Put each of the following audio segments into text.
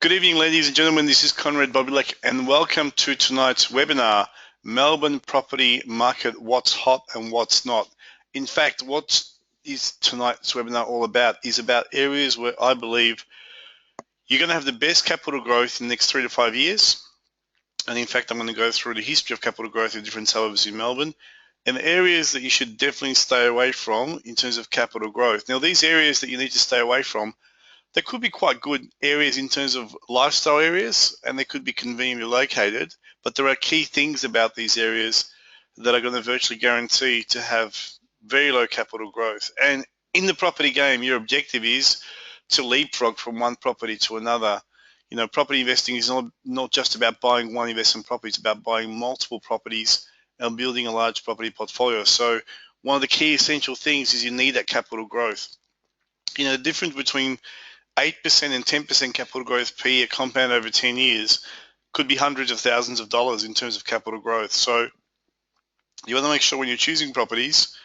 Good evening, ladies and gentlemen. This is Konrad Bobilak, and welcome to tonight's webinar, Melbourne Property Market, What's Hot and What's Not. In fact, what is tonight's webinar all about is about areas where I believe you're going to have the best capital growth in the next 3 to 5 years. And in fact, I'm going to go through the history of capital growth in different suburbs in Melbourne and areas that you should definitely stay away from in terms of capital growth. Now, these areas that you need to stay away from, they could be quite good areas in terms of lifestyle areas, and they could be conveniently located, but there are key things about these areas that are going to virtually guarantee to have very low capital growth. And in the property game, your objective is to leapfrog from one property to another. You know, property investing is not just about buying one investment property, it's about buying multiple properties and building a large property portfolio. So one of the key essential things is you need that capital growth. You know, the difference between 8% and 10% capital growth per year compound over 10 years could be hundreds of thousands of dollars in terms of capital growth. So you want to make sure when you're choosing properties,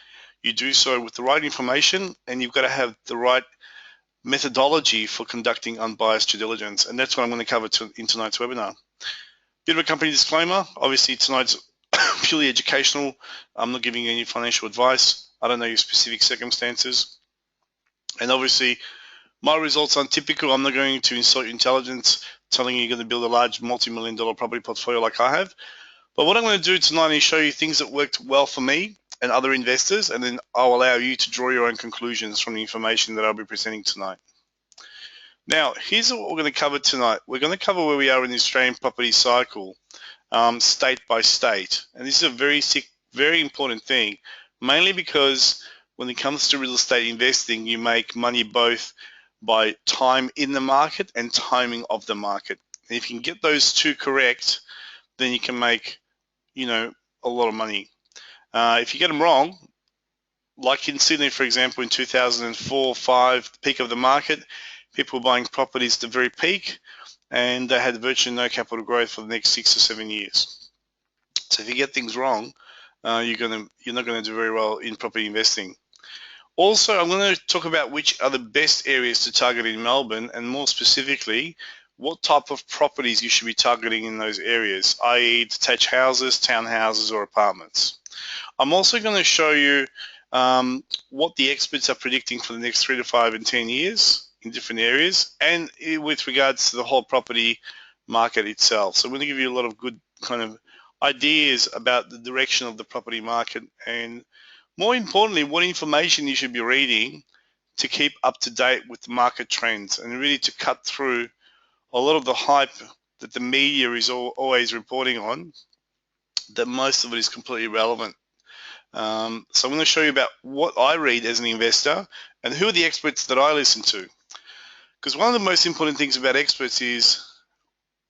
you do so with the right information, and you've got to have the right methodology for conducting unbiased due diligence. And that's what I'm going to cover in tonight's webinar. Bit of a company disclaimer. Obviously, tonight's purely educational. I'm not giving you any financial advice. I don't know your specific circumstances. And obviously, my results aren't typical. I'm not going to insult your intelligence telling you you're going to build a large multi-million-dollar property portfolio like I have. But what I'm going to do tonight is show you things that worked well for me and other investors, and then I'll allow you to draw your own conclusions from the information that I'll be presenting tonight. Now, here's what we're going to cover tonight. We're going to cover where we are in the Australian property cycle, state by state. And this is a very important thing, mainly because when it comes to real estate investing, you make money both by time in the market and timing of the market. And if you can get those two correct, then you can make, you know, a lot of money. If you get them wrong, like in Sydney, for example, in 2004-05, the peak of the market, people were buying properties at the very peak, and they had virtually no capital growth for the next 6 or 7 years. So if you get things wrong, you're not going to do very well in property investing. Also, I'm going to talk about which are the best areas to target in Melbourne, and more specifically, what type of properties you should be targeting in those areas, i.e. detached houses, townhouses, or apartments. I'm also going to show you what the experts are predicting for the next 3 to 5 and 10 years in different areas, and with regards to the whole property market itself. So I'm going to give you a lot of good kind of ideas about the direction of the property market, and more importantly, what information you should be reading to keep up to date with the market trends, and really to cut through a lot of the hype that the media is always reporting on, that most of it is completely irrelevant. So I'm going to show you about what I read as an investor and who are the experts that I listen to. Because one of the most important things about experts is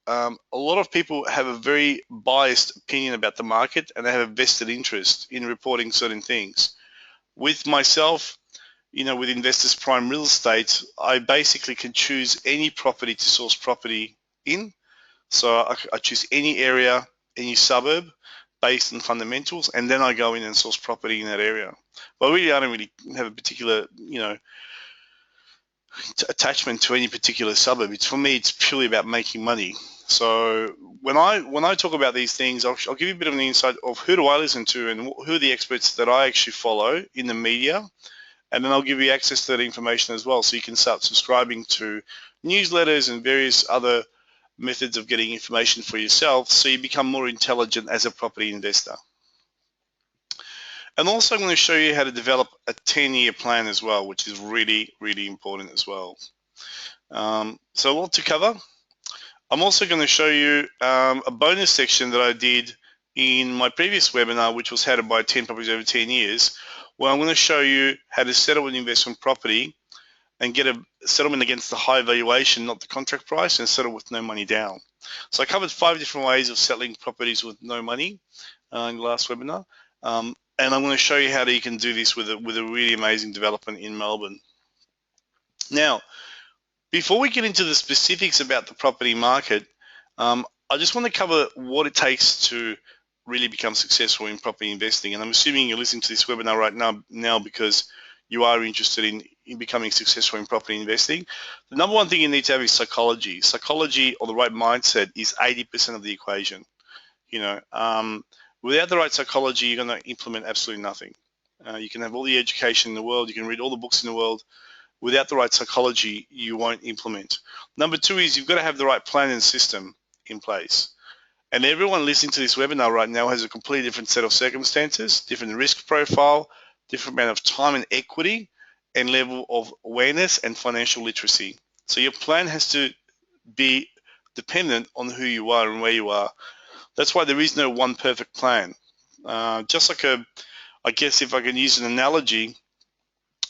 a lot of people have a very biased opinion about the market, and they have a vested interest in reporting certain things. With myself, you know, with Investors Prime Real Estate, I basically can choose any property to source property in. So I choose any area, any suburb based on fundamentals, and then I go in and source property in that area. But really, I don't really have a particular, you know, attachment to any particular suburb. For me, it's purely about making money. So when I talk about these things, I'll give you a bit of an insight of who do I listen to and who are the experts that I actually follow in the media, and then I'll give you access to that information as well, so you can start subscribing to newsletters and various other methods of getting information for yourself, so you become more intelligent as a property investor. And also I'm going to show you how to develop a 10-year plan as well, which is really, really important as well. So a lot to cover. I'm also going to show you a bonus section that I did in my previous webinar, which was how to buy 10 properties over 10 years, where I'm going to show you how to settle an investment property and get a settlement against the high valuation, not the contract price, and settle with no money down. So I covered 5 different ways of settling properties with no money in the last webinar. And I'm going to show you how you can do this with a really amazing development in Melbourne. Now, before we get into the specifics about the property market, I just want to cover what it takes to really become successful in property investing. And I'm assuming you're listening to this webinar right now because you are interested in in becoming successful in property investing, the number one thing you need to have is psychology. Psychology or the right mindset is 80% of the equation. Without the right psychology, you're going to implement absolutely nothing. You can have all the education in the world, you can read all the books in the world. Without the right psychology, you won't implement. Number two is you've got to have the right plan and system in place. And everyone listening to this webinar right now has a completely different set of circumstances, different risk profile, different amount of time and equity, and level of awareness and financial literacy. So your plan has to be dependent on who you are and where you are. That's why there is no one perfect plan. Just like I guess if I can use an analogy,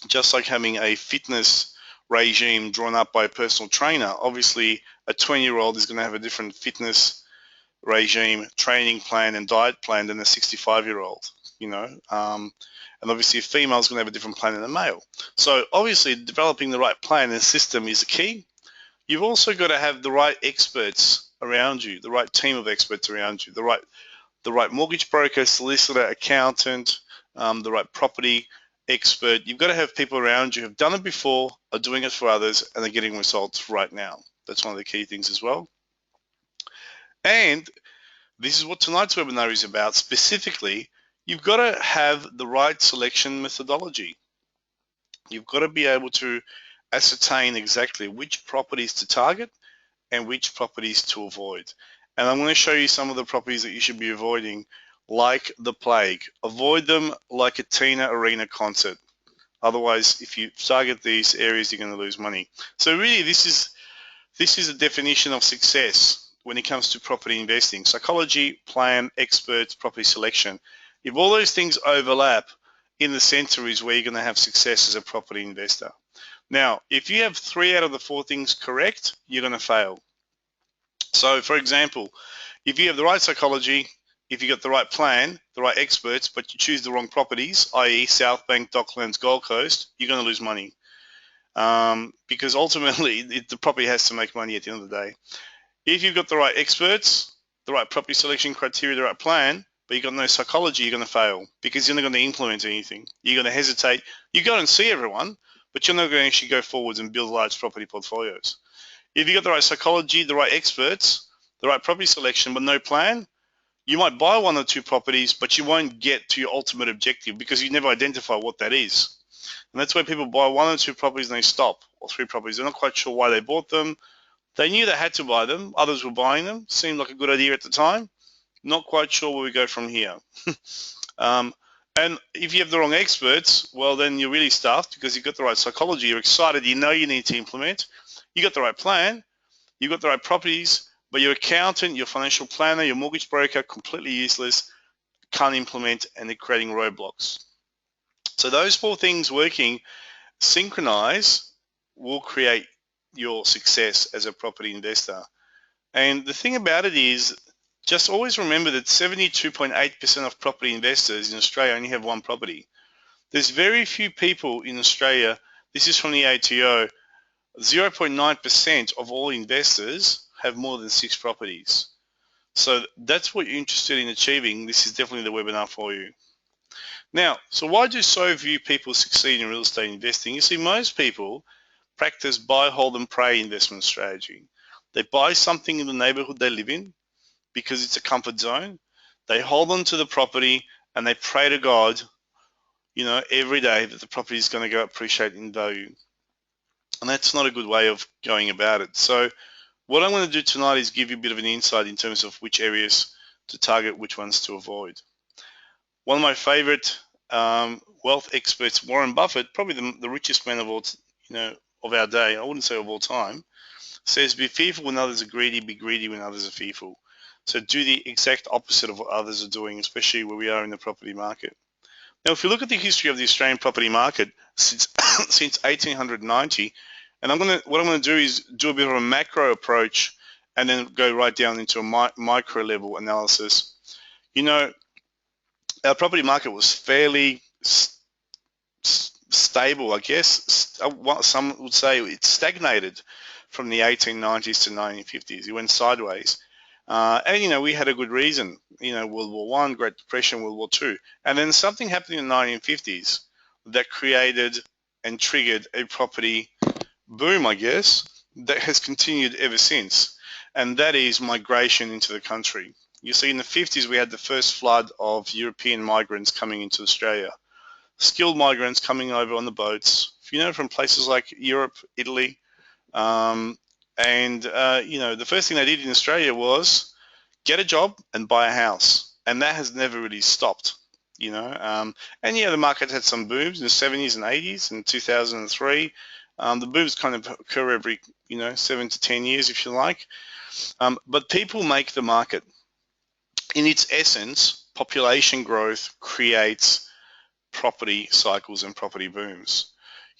just like having a fitness regime drawn up by a personal trainer, obviously a 20-year-old is going to have a different fitness regime, training plan, and diet plan than a 65-year-old, and obviously a female is going to have a different plan than a male. So obviously developing the right plan and system is the key. You've also got to have the right experts around you, the right team of experts around you, the right mortgage broker, solicitor, accountant, the right property expert. You've got to have people around you who have done it before, are doing it for others, and are getting results right now. That's one of the key things as well. And this is what tonight's webinar is about. Specifically, you've got to have the right selection methodology. You've got to be able to ascertain exactly which properties to target and which properties to avoid. And I'm going to show you some of the properties that you should be avoiding like the plague. Avoid them like a Tina Arena concert. Otherwise, if you target these areas, you're going to lose money. So really, this is a definition of success when it comes to property investing. Psychology, plan, experts, property selection. If all those things overlap, in the center is where you're going to have success as a property investor. Now, if you have 3 out of the 4 things correct, you're going to fail. So, for example, if you have the right psychology, if you got the right plan, the right experts, but you choose the wrong properties, i.e. South Bank, Docklands, Gold Coast, you're going to lose money. Because ultimately, the property has to make money at the end of the day. If you've got the right experts, the right property selection criteria, the right plan, but you've got no psychology, you're going to fail because you're not going to implement anything. You're going to hesitate. You go and see everyone, but you're not going to actually go forwards and build large property portfolios. If you've got the right psychology, the right experts, the right property selection, but no plan, you might buy 1 or 2 properties, but you won't get to your ultimate objective because you never identify what that is. And that's why people buy 1 or 2 properties and they stop, or 3 properties. They're not quite sure why they bought them. They knew they had to buy them. Others were buying them. Seemed like a good idea at the time. Not quite sure where we go from here. And if you have the wrong experts, well, then you're really stuffed because you've got the right psychology. You're excited. You know you need to implement. You got the right plan. You got the right properties, but your accountant, your financial planner, your mortgage broker, completely useless, can't implement, and they're creating roadblocks. So those 4 things working, synchronize, will create your success as a property investor. And the thing about it is, just always remember that 72.8% of property investors in Australia only have 1 property. There's very few people in Australia, this is from the ATO, 0.9% of all investors have more than 6 properties. So that's what you're interested in achieving. This is definitely the webinar for you. Now, so why do so few people succeed in real estate investing? You see, most people practice buy, hold, and pray investment strategy. They buy something in the neighborhood they live in because it's a comfort zone. They hold on to the property and they pray to God, every day that the property is going to go appreciate in value. And that's not a good way of going about it. So what I'm going to do tonight is give you a bit of an insight in terms of which areas to target, which ones to avoid. One of my favorite wealth experts, Warren Buffett, probably the richest man of all, of our day, I wouldn't say of all time, says, be fearful when others are greedy, be greedy when others are fearful. So do the exact opposite of what others are doing, especially where we are in the property market. Now, if you look at the history of the Australian property market since 1890, and what I'm going to do is do a bit of a macro approach and then go right down into a micro level analysis. Our property market was fairly stable, I guess. Some would say it stagnated from the 1890s to 1950s. It went sideways. And we had a good reason. World War I, Great Depression, World War II. And then something happened in the 1950s that created and triggered a property boom, I guess, that has continued ever since. And that is migration into the country. You see, in the 50s, we had the first flood of European migrants coming into Australia. Skilled migrants coming over on the boats, from places like Europe, Italy. The first thing they did in Australia was get a job and buy a house. And that has never really stopped, the market had some booms in the 70s and 80s and 2003. The booms kind of occur every, 7 to 10 years, if you like. But people make the market. In its essence, population growth creates property cycles and property booms.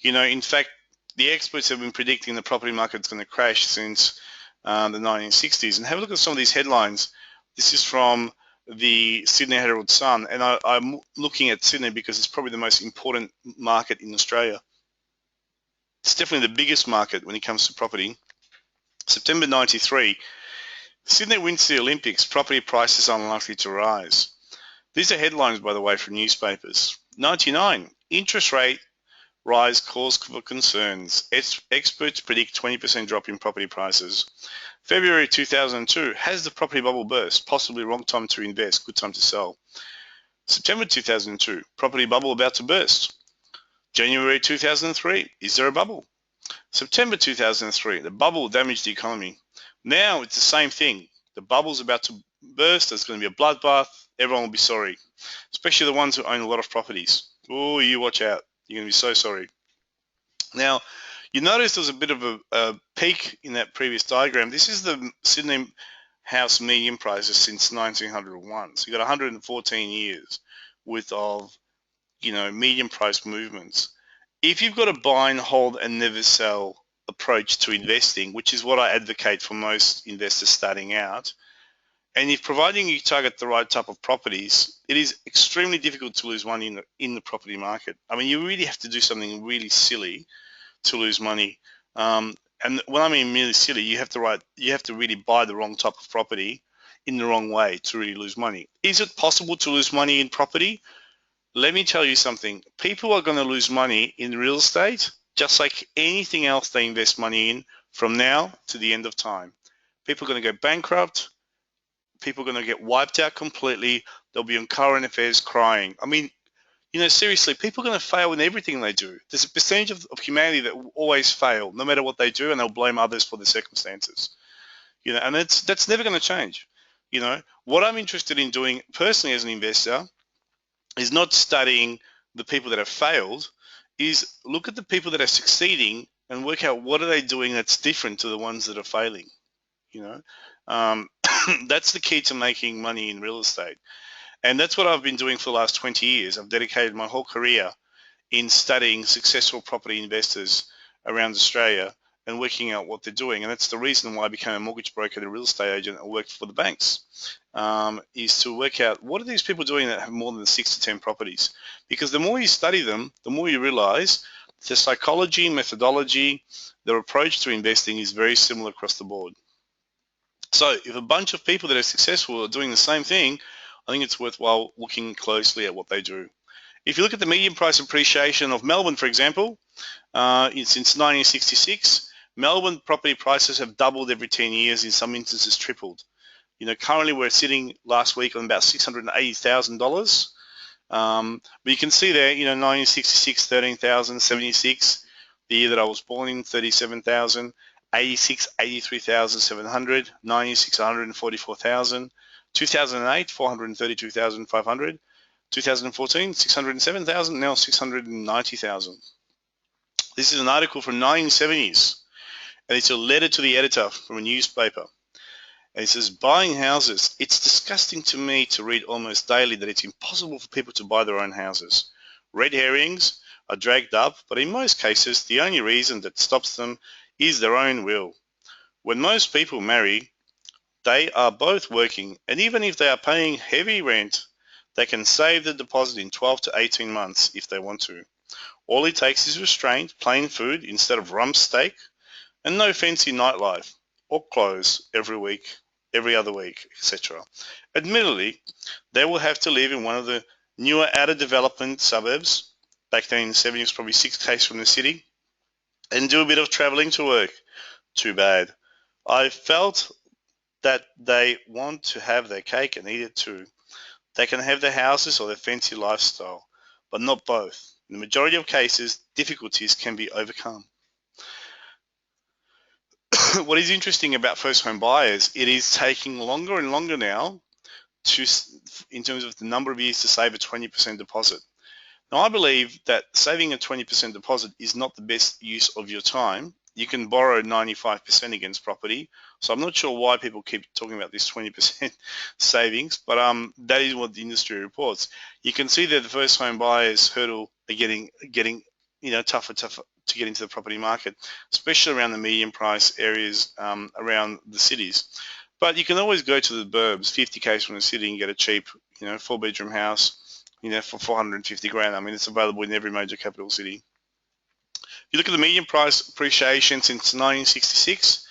In fact, the experts have been predicting the property market's going to crash since the 1960s. And have a look at some of these headlines. This is from the Sydney Herald Sun, and I'm looking at Sydney because it's probably the most important market in Australia. It's definitely the biggest market when it comes to property. September 93, Sydney wins the Olympics, property prices unlikely to rise. These are headlines, by the way, from newspapers. 99, interest rate rise cause for concerns. Experts predict 20% drop in property prices. February 2002, has the property bubble burst? Possibly wrong time to invest, good time to sell. September 2002, property bubble about to burst. January 2003, is there a bubble? September 2003, the bubble damaged the economy. Now it's the same thing. The bubble's about to burst, there's going to be a bloodbath, everyone will be sorry, especially the ones who own a lot of properties. Oh, you watch out, you're going to be so sorry. Now, you notice there's a bit of a peak in that previous diagram. This is the Sydney house median prices since 1901. So you've got 114 years worth of, median price movements. If you've got a buy and hold and never sell approach to investing, which is what I advocate for most investors starting out, and if providing you target the right type of properties, it is extremely difficult to lose money in the property market. I mean, you really have to do something really silly to lose money. And when I mean really silly, you have to really buy the wrong type of property in the wrong way to really lose money. Is it possible to lose money in property? Let me tell you something. People are going to lose money in real estate, just like anything else they invest money in from now to the end of time. People are going to go bankrupt. People are going to get wiped out completely. They'll be on current affairs crying. I mean, seriously, people are going to fail in everything they do. There's a percentage of humanity that will always fail, no matter what they do, and they'll blame others for the circumstances. And that's never going to change. What I'm interested in doing personally as an investor is not studying the people that have failed, is look at the people that are succeeding and work out what are they doing that's different to the ones that are failing. That's the key to making money in real estate. And that's what I've been doing for the last 20 years. I've dedicated my whole career in studying successful property investors around Australia and working out what they're doing. And that's the reason why I became a mortgage broker and a real estate agent and worked for the banks, is to work out what are these people doing that have more than 6 to 10 properties. Because the more you study them, the more you realize the psychology, methodology, their approach to investing is very similar across the board. So if a bunch of people that are successful are doing the same thing, I think it's worthwhile looking closely at what they do. If you look at the median price appreciation of Melbourne, for example, since 1966, Melbourne property prices have doubled every 10 years, in some instances tripled. Currently we're sitting last week on about $680,000. But you can see there, 1966, 13,000, 76, the year that I was born in, 37,000, 86, 83,700, 96, 144,000, 2008, 432,500, 2014, 607,000, now 690,000. This is an article from 1970s, and it's a letter to the editor from a newspaper. And it says, buying houses. It's disgusting to me to read almost daily that it's impossible for people to buy their own houses. Red herrings are dragged up, but in most cases, the only reason that stops them is their own will. When most people marry, they are both working, and even if they are paying heavy rent, they can save the deposit in 12 to 18 months if they want to. All it takes is restraint, plain food instead of rump steak, and no fancy nightlife or clothes every week, every other week, etc. Admittedly, they will have to live in one of the newer outer development suburbs, back then in the 70s, probably 6 k's from the city, and do a bit of traveling to work. Too bad. I felt that they want to have their cake and eat it too. They can have their houses or their fancy lifestyle, but not both. In the majority of cases, difficulties can be overcome. What is interesting about first home buyers, it is taking longer and longer now in terms of the number of years to save a 20% deposit. Now, I believe that saving a 20% deposit is not the best use of your time. You can borrow 95% against property. So I'm not sure why people keep talking about this 20% savings, but that is what the industry reports. You can see that the first home buyers hurdle are getting tougher to get into the property market, especially around the medium price areas around the cities. But you can always go to the burbs, 50 k's from the city, and get a cheap, 4-bedroom house, for 450 grand. I mean, it's available in every major capital city. If you look at the median price appreciation since 1966,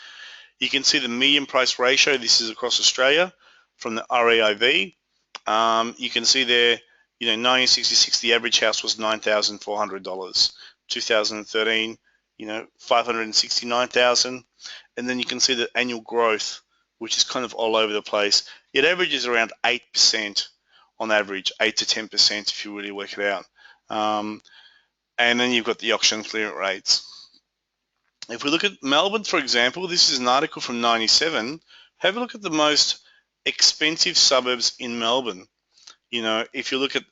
you can see the median price ratio. This is across Australia from the REIV. You can see there, 1966, the average house was $9,400. 2013, $569,000. And then you can see the annual growth, which is kind of all over the place. It averages around 8% on average, 8 to 10% if you really work it out. And then you've got the auction clearance rates. If we look at Melbourne, for example, this is an article from 97. Have a look at the most expensive suburbs in Melbourne. If you look at,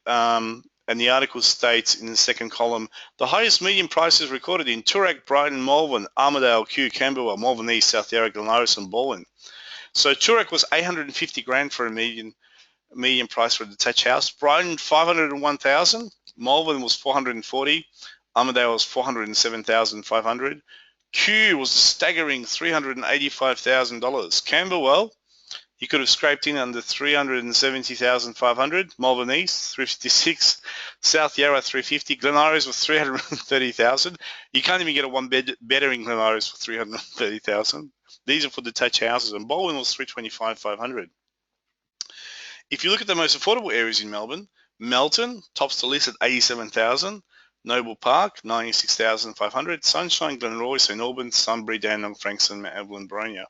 and the article states in the second column, the highest median prices recorded in Toorak, Brighton, Melbourne, Armidale, Kew, Camberwell, Malvern East, South Yarra, Glen Iris and Baldwin. So Toorak was 850 grand for a median price for a detached house. Brighton, 501,000. Malvern was 440. Armidale was 407,500. Kew was a staggering $385,000. Camberwell, you could have scraped in under 370,500. Malvern East, 356. South Yarra, 350. Glen Iris was 330,000. You can't even get a one-bedder in Glen Iris for 330,000. These are for detached houses. And Baldwin was 325,500. If you look at the most affordable areas in Melbourne, Melton tops the list at 87,000. Noble Park, 96,500. Sunshine, Glenroy, St Albans, Sunbury, Dandenong, Frankston, Mount Evelyn, Boronia.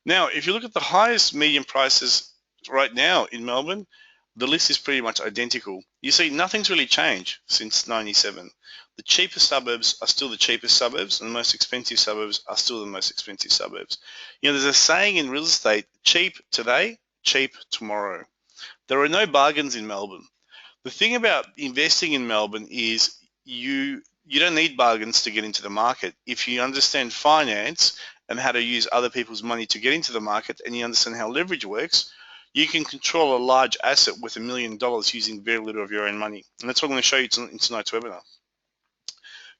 Now, if you look at the highest median prices right now in Melbourne, the list is pretty much identical. You see, nothing's really changed since 97. The cheapest suburbs are still the cheapest suburbs, and the most expensive suburbs are still the most expensive suburbs. There's a saying in real estate, cheap today, cheap tomorrow. There are no bargains in Melbourne. The thing about investing in Melbourne is you don't need bargains to get into the market. If you understand finance and how to use other people's money to get into the market, and you understand how leverage works, you can control a large asset with $1 million using very little of your own money. And that's what I'm going to show you in tonight's webinar.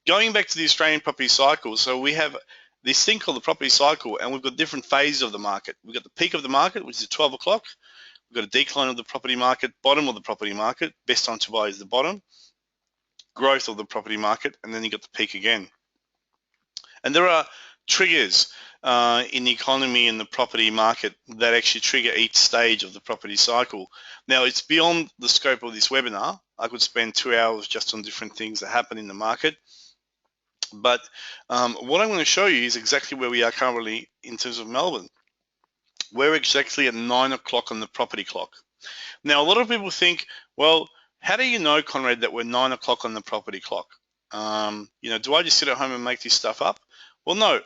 Going back to the Australian property cycle, so we have this thing called the property cycle, and we've got different phases of the market. We've got the peak of the market, which is at 12 o'clock. We've got a decline of the property market, bottom of the property market. Best time to buy is the bottom. Growth of the property market, and then you got the peak again. And there are triggers in the economy and the property market that actually trigger each stage of the property cycle. Now, it's beyond the scope of this webinar. I could spend 2 hours just on different things that happen in the market. But what I'm going to show you is exactly where we are currently in terms of Melbourne. We're exactly at 9 o'clock on the property clock. Now, a lot of people think, well, how do you know, Konrad, that we're 9 o'clock on the property clock? Do I just sit at home and make this stuff up? Well, no.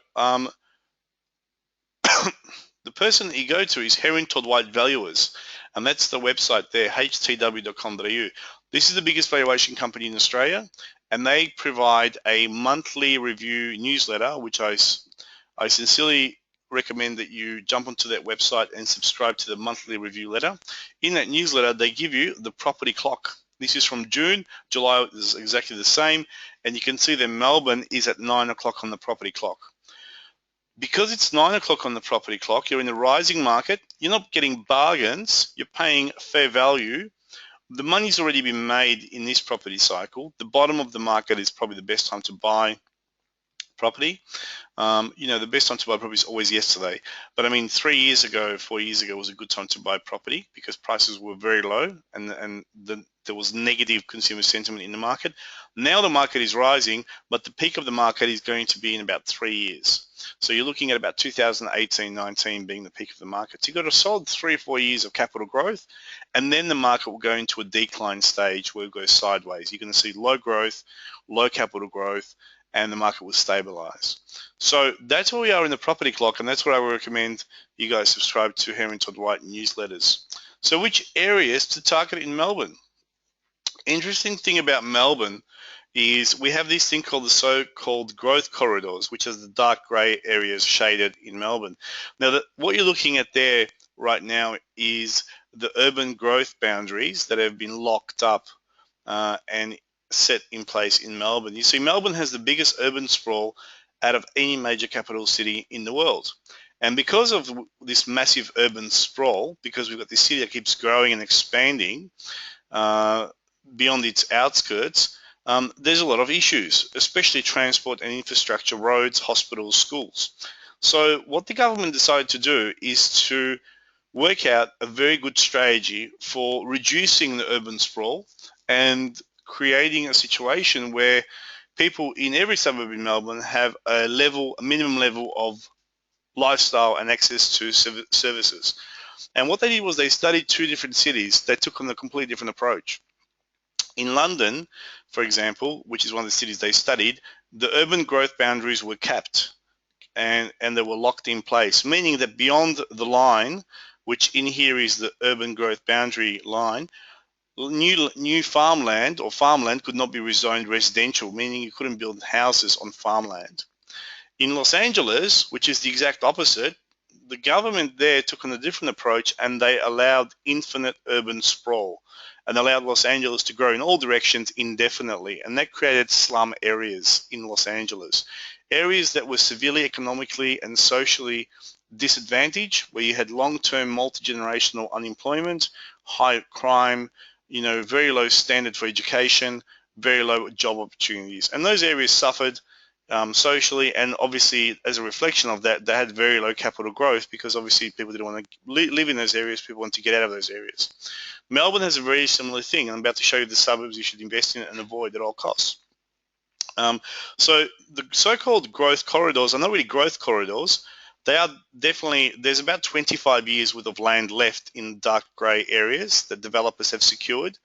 The person that you go to is Herring Todd White Valuers, and that's the website there, htw.com.au. This is the biggest valuation company in Australia, and they provide a monthly review newsletter, which I sincerely recommend that you jump onto that website and subscribe to the monthly review letter. In that newsletter, they give you the property clock. This is from June. July is exactly the same, and you can see that Melbourne is at 9 o'clock on the property clock. Because it's 9 o'clock on the property clock, you're in the rising market, you're not getting bargains, you're paying fair value. The money's already been made in this property cycle. The bottom of the market is probably the best time to buy property. The best time to buy property is always yesterday. But I mean, 3 years ago, 4 years ago was a good time to buy property because prices were very low, and there was negative consumer sentiment in the market. Now the market is rising, but the peak of the market is going to be in about 3 years. So you're looking at about 2018-19 being the peak of the market. So you've got a solid 3 or 4 years of capital growth, and then the market will go into a decline stage where it goes sideways. You're going to see low growth, low capital growth, and the market will stabilize. So that's where we are in the property clock, and that's what I would recommend you guys subscribe to Henry Todd White newsletters. So which areas to target in Melbourne? Interesting thing about Melbourne is we have this thing called the so-called growth corridors, which is the dark grey areas shaded in Melbourne. Now, what you're looking at there right now is the urban growth boundaries that have been locked up and set in place in Melbourne. You see, Melbourne has the biggest urban sprawl out of any major capital city in the world. And because of this massive urban sprawl, because we've got this city that keeps growing and expanding beyond its outskirts, there's a lot of issues, especially transport and infrastructure, roads, hospitals, schools. So what the government decided to do is to work out a very good strategy for reducing the urban sprawl and creating a situation where people in every suburb in Melbourne have a minimum level of lifestyle and access to services. And what they did was they studied 2 different cities. They took on a completely different approach. In London, for example, which is one of the cities they studied, the urban growth boundaries were capped and they were locked in place, meaning that beyond the line, which in here is the urban growth boundary line, new farmland could not be rezoned residential, meaning you couldn't build houses on farmland. In Los Angeles, which is the exact opposite, the government there took on a different approach and they allowed infinite urban sprawl and allowed Los Angeles to grow in all directions indefinitely, and that created slum areas in Los Angeles. Areas that were severely economically and socially disadvantaged, where you had long-term multi-generational unemployment, high crime, very low standard for education, very low job opportunities. And those areas suffered socially, and obviously as a reflection of that, they had very low capital growth because obviously people didn't want to live in those areas, people want to get out of those areas. Melbourne has a very similar thing. I'm about to show you the suburbs you should invest in and avoid at all costs. So the so-called growth corridors are not really growth corridors. They are definitely, there's about 25 years worth of land left in dark grey areas that developers have secured,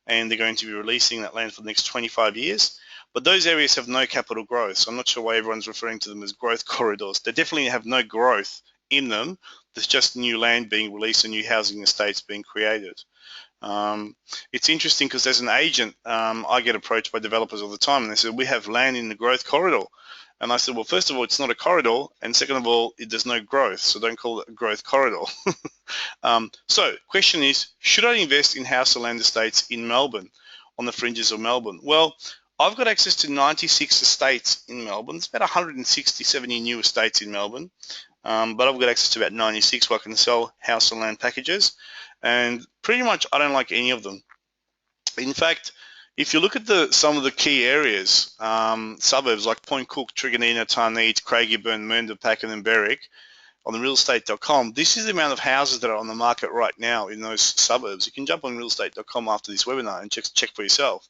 and they're going to be releasing that land for the next 25 years. But those areas have no capital growth, so I'm not sure why everyone's referring to them as growth corridors. They definitely have no growth in them. There's just new land being released and new housing estates being created. It's interesting because as an agent, I get approached by developers all the time and they say, we have land in the growth corridor. And I said, well, first of all, it's not a corridor, and second of all, there's no growth, so don't call it a growth corridor. So question is, should I invest in house or land estates in Melbourne, on the fringes of Melbourne? Well, I've got access to 96 estates in Melbourne. It's about 160, 70 new estates in Melbourne, but I've got access to about 96 where I can sell house and land packages, and pretty much I don't like any of them. In fact, if you look at some of the key areas, suburbs like Point Cook, Truganina, Tarneit, Craigieburn, Mernda, Pakenham and Berwick, on the realestate.com, this is the amount of houses that are on the market right now in those suburbs. You can jump on realestate.com after this webinar and check for yourself.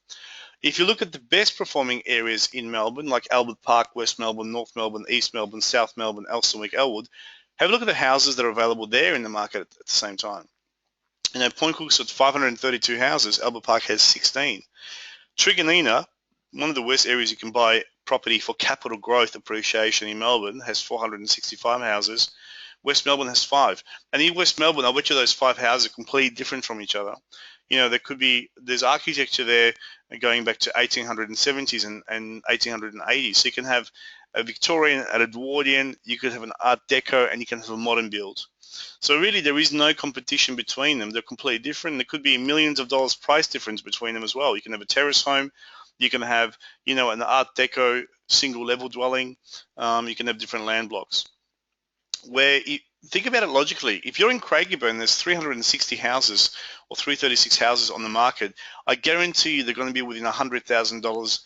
If you look at the best performing areas in Melbourne, like Albert Park, West Melbourne, North Melbourne, East Melbourne, South Melbourne, Elsternwick, Elwood, have a look at the houses that are available there in the market at the same time. Point Cook's got 532 houses, Albert Park has 16. Truganina, one of the worst areas you can buy property for capital growth appreciation in Melbourne, has 465 houses. West Melbourne has 5. And in West Melbourne, I bet you those 5 houses are completely different from each other. There's architecture there going back to 1870s and 1880s. So you can have a Victorian, an Edwardian, you could have an Art Deco, and you can have a modern build. So really there is no competition between them. They're completely different. There could be millions of dollars price difference between them as well. You can have a terrace home, you can have, an Art Deco single level dwelling, you can have different land blocks. Think about it logically. If you're in Craigieburn, there's 360 houses or 336 houses on the market. I guarantee you they're going to be within $100,000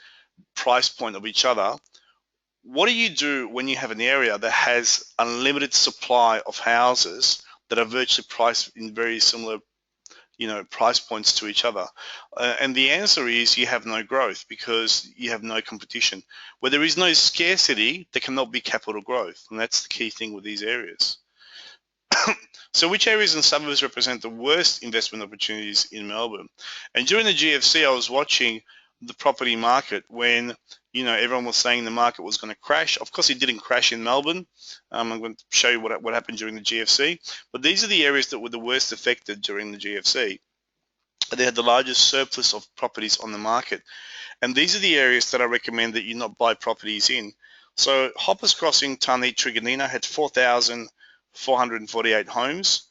price point of each other. What do you do when you have an area that has unlimited supply of houses that are virtually priced in very similar, price points to each other? And the answer is you have no growth because you have no competition. Where there is no scarcity, there cannot be capital growth, and that's the key thing with these areas. So which areas and suburbs represent the worst investment opportunities in Melbourne? And during the GFC, I was watching the property market when everyone was saying the market was going to crash. Of course, it didn't crash in Melbourne. I'm going to show you what happened during the GFC. But these are the areas that were the worst affected during the GFC. They had the largest surplus of properties on the market. And these are the areas that I recommend that you not buy properties in. So Hoppers Crossing, Tarneit, Truganina had 4,448 homes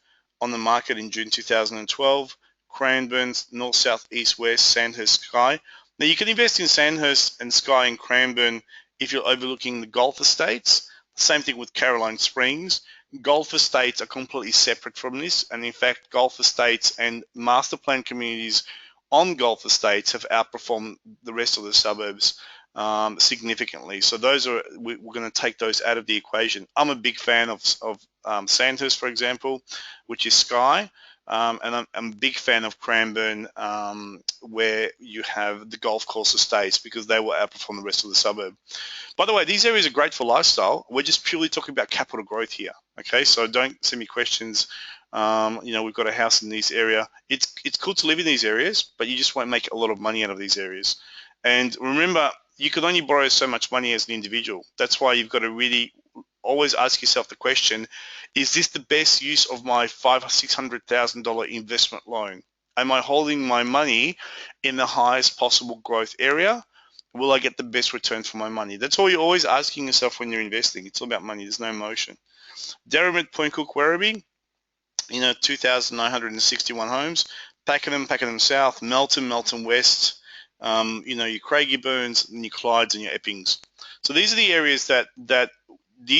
on the market in June 2012. Cranbourne, North, South, East, West, Sandhurst, Sky. Now you can invest in Sandhurst and Sky and Cranbourne if you're overlooking the golf estates. Same thing with Caroline Springs. Golf estates are completely separate from this, and in fact, golf estates and master plan communities on golf estates have outperformed the rest of the suburbs significantly. So we're going to take those out of the equation. I'm a big fan of Sandhurst, for example, which is Sky. And I'm a big fan of Cranbourne, where you have the golf course estates, because they will outperform the rest of the suburb. By the way, these areas are great for lifestyle. We're just purely talking about capital growth here. Okay, so don't send me questions. We've got a house in this area. It's cool to live in these areas, but you just won't make a lot of money out of these areas. And remember, you can only borrow so much money as an individual. That's why you've got to really always ask yourself the question, is this the best use of my $500,000 or $600,000 investment loan? Am I holding my money in the highest possible growth area? Will I get the best return for my money? That's all you're always asking yourself when you're investing. It's all about money. There's no emotion. Derrimut, Point Cook, Werribee, 2,961 homes. Pakenham South, Melton West, your Craigieburns, and your Clydes and your Eppings. So these are the areas that the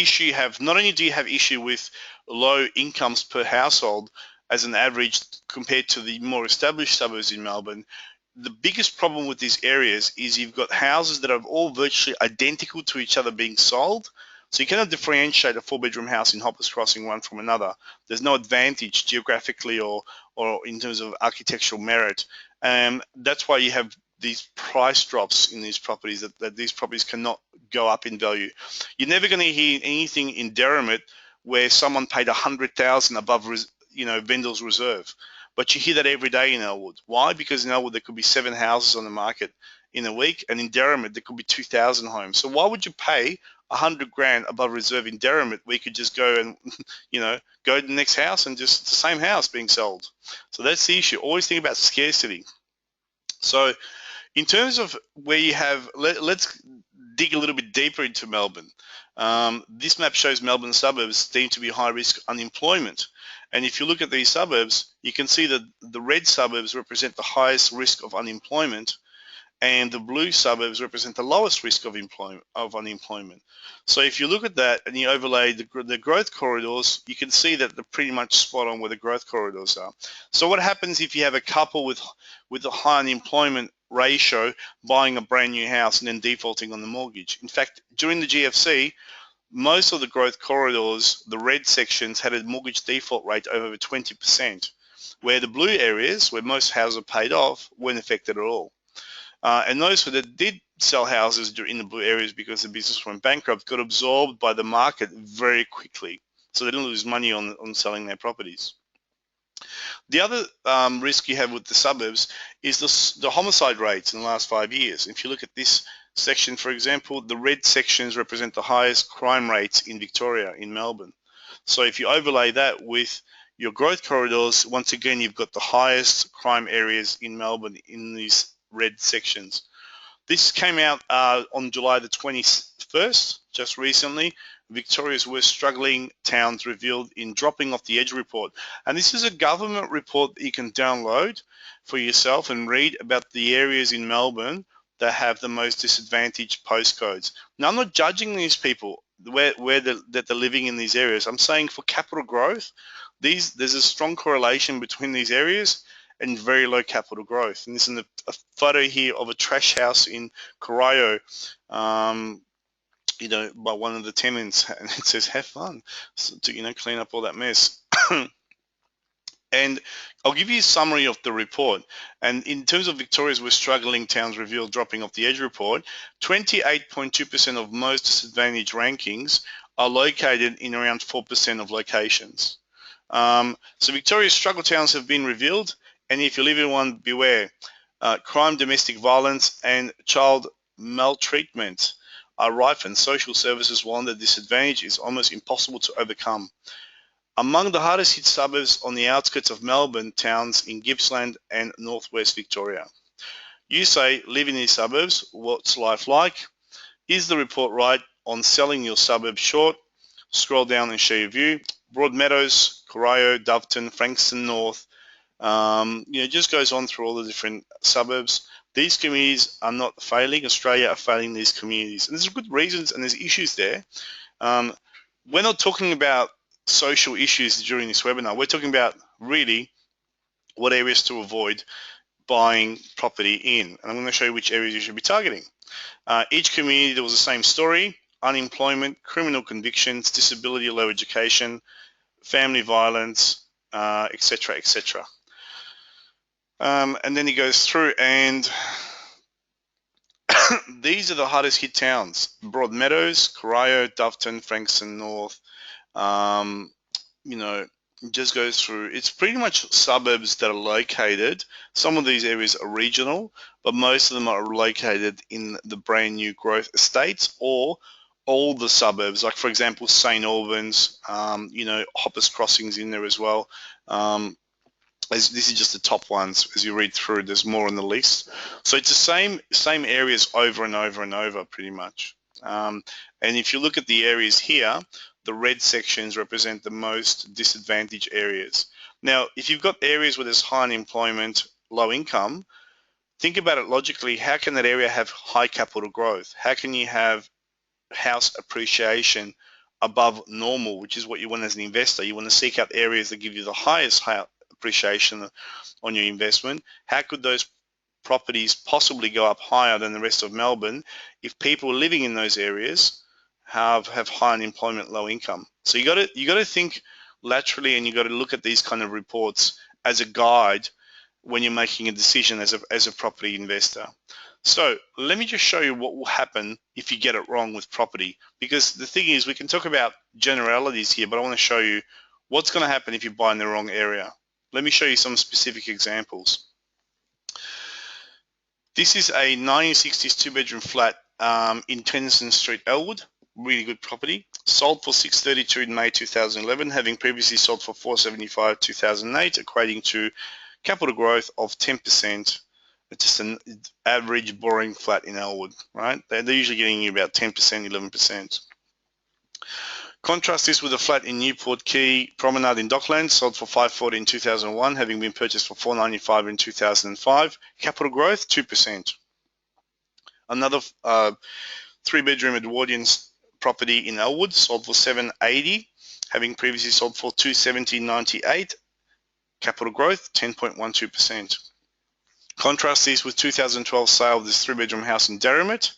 issue have. Not only do you have issue with low incomes per household as an average compared to the more established suburbs in Melbourne, the biggest problem with these areas is you've got houses that are all virtually identical to each other being sold. So you cannot differentiate a 4-bedroom house in Hoppers Crossing one from another. There's no advantage geographically or in terms of architectural merit. That's why you have these price drops in these properties, that these properties cannot go up in value. You're never going to hear anything in Derrimut where someone paid $100,000 above vendor's reserve. But you hear that every day in Elwood. Why? Because in Elwood there could be 7 houses on the market in a week, and in Derrimut there could be 2,000 homes. So why would you pay $100,000 above reserve in Derrimut where you could just go and go to the next house and just the same house being sold? So that's the issue. Always think about scarcity. So in terms of where you have, let's dig a little bit deeper into Melbourne. This map shows Melbourne suburbs deemed to be high risk unemployment. And if you look at these suburbs, you can see that the red suburbs represent the highest risk of unemployment, and the blue suburbs represent the lowest risk of unemployment. So if you look at that and you overlay the growth corridors, you can see that they're pretty much spot on where the growth corridors are. So what happens if you have a couple with a high unemployment ratio buying a brand new house and then defaulting on the mortgage? In fact, during the GFC, most of the growth corridors, the red sections, had a mortgage default rate of over 20%, where the blue areas, where most houses are paid off, weren't affected at all. And those that did sell houses in the blue areas because the business went bankrupt got absorbed by the market very quickly. So they didn't lose money on selling their properties. The other risk you have with the suburbs is the homicide rates in the last 5 years. If you look at this section, for example, the red sections represent the highest crime rates in Victoria, in Melbourne. So if you overlay that with your growth corridors, once again, you've got the highest crime areas in Melbourne in these red sections. This came out on July the 21st, just recently. Victoria's worst struggling towns revealed in Dropping Off the Edge report. And this is a government report that you can download for yourself and read about the areas in Melbourne that have the most disadvantaged postcodes. Now, I'm not judging these people that they're living in these areas. I'm saying for capital growth, there's a strong correlation between these areas and very low capital growth. And this is a photo here of a trash house in Corio, by one of the tenants, and it says "have fun," so to clean up all that mess. And I'll give you a summary of the report. And in terms of Victoria's We're Struggling Towns Revealed Dropping Off the Edge report, 28.2% of most disadvantaged rankings are located in around 4% of locations. So Victoria's struggle towns have been revealed, and if you live in one, beware. Crime, domestic violence, and child maltreatment are rife, and social services warn that disadvantage is almost impossible to overcome. Among the hardest hit suburbs on the outskirts of Melbourne, towns in Gippsland and northwest Victoria. You say, live in these suburbs, what's life like? Is the report right on selling your suburb short? Scroll down and show your view. Broadmeadows, Corio, Doveton, Frankston North, just goes on through all the different suburbs. These communities are not failing. Australia are failing these communities. And there's good reasons and there's issues there. We're not talking about social issues during this webinar. We're talking about really what areas to avoid buying property in. And I'm going to show you which areas you should be targeting. Each community, there was the same story: unemployment, criminal convictions, disability, low education, family violence, etc., etc. And then he goes through, and these are the hardest hit towns: Broadmeadows, Corio, Doveton, Frankston North. Just goes through. It's pretty much suburbs that are located. Some of these areas are regional, but most of them are located in the brand new growth estates or all the suburbs. Like for example, St. Albans, Hoppers Crossings in there as well. This is just the top ones. As you read through, there's more on the list. So it's the same areas over and over and over, pretty much. And if you look at the areas here, the red sections represent the most disadvantaged areas. Now, if you've got areas where there's high unemployment, low income, think about it logically. How can that area have high capital growth? How can you have house appreciation above normal, which is what you want as an investor? You want to seek out areas that give you the highest appreciation on your investment. How could those properties possibly go up higher than the rest of Melbourne if people living in those areas have high unemployment, low income? So you got to think laterally, and you got to look at these kind of reports as a guide when you're making a decision as a property investor. So let me just show you what will happen if you get it wrong with property, because the thing is, we can talk about generalities here, but I want to show you what's going to happen if you buy in the wrong area. Let me show you some specific examples. This is a 1960s two-bedroom flat in Tennyson Street, Elwood. Really good property. Sold for $632 in May 2011, having previously sold for $475 2008, equating to capital growth of 10%. It's just an average boring flat in Elwood, right? They're usually getting you about 10%, 11%. Contrast this with a flat in Newport Quay Promenade in Docklands, sold for $540 in 2001, having been purchased for $495 in 2005. Capital growth, 2%. Another three-bedroom Edwardian property in Elwood, sold for $780, having previously sold for $270.98. Capital growth, 10.12%. Contrast this with 2012 sale of this three-bedroom house in Derrimut.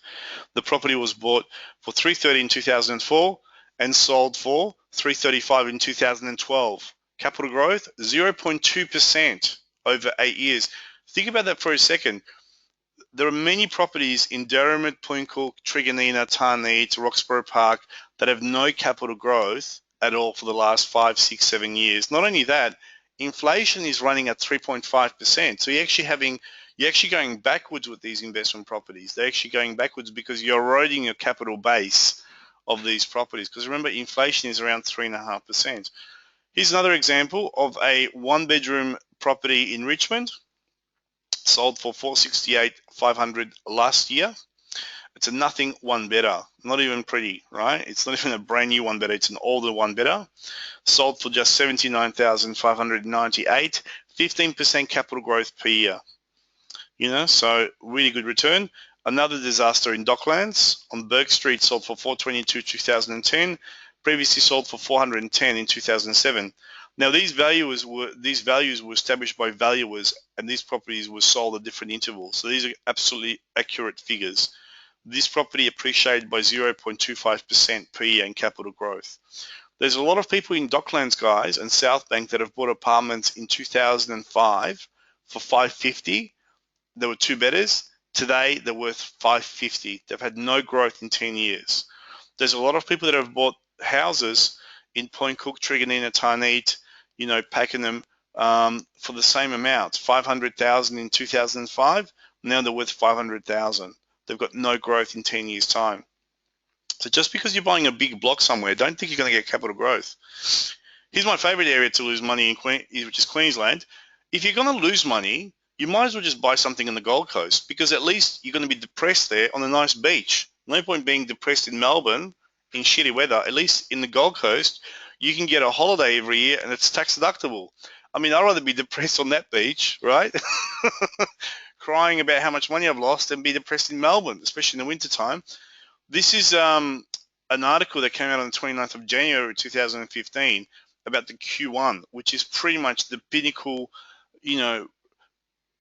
The property was bought for $330 in 2004 and sold for $335 in 2012. Capital growth, 0.2% over 8 years. Think about that for a second. There are many properties in Derrimut, Pooncook, Trigonina, Tarneit, Roxburgh Park that have no capital growth at all for the last 5, 6, 7 years. Not only that, inflation is running at 3.5%. So you're actually going backwards with these investment properties. They're actually going backwards because you're eroding your capital base of these properties. Because remember, inflation is around 3.5%. Here's another example of a one-bedroom property in Richmond, sold for $468,500 last year. It's a nothing one better, not even pretty, right? It's not even a brand new one better, it's an older one better. Sold for just $79,598, 15% capital growth per year. So really good return. Another disaster in Docklands on Burke Street, sold for $422 2010, previously sold for $410 in 2007. Now these values were established by valuers, and these properties were sold at different intervals. So these are absolutely accurate figures. This property appreciated by 0.25% per year in capital growth. There's a lot of people in Docklands, guys, and South Bank that have bought apartments in 2005 for 550. There were two bedders. Today, they're worth 550. They've had no growth in 10 years. There's a lot of people that have bought houses in Point Cook, Trigonina, Tarneet, Pakenham, for the same amount, 500,000 in 2005. Now they're worth 500,000. They've got no growth in 10 years' time. So just because you're buying a big block somewhere, don't think you're going to get capital growth. Here's my favorite area to lose money in, which is Queensland. If you're going to lose money, you might as well just buy something on the Gold Coast, because at least you're going to be depressed there on a nice beach. No point being depressed in Melbourne in shitty weather. At least in the Gold Coast, you can get a holiday every year and it's tax deductible. I mean, I'd rather be depressed on that beach, right? Crying about how much money I've lost than be depressed in Melbourne, especially in the wintertime. This is an article that came out on the 29th of January 2015 about the Q1, which is pretty much the pinnacle,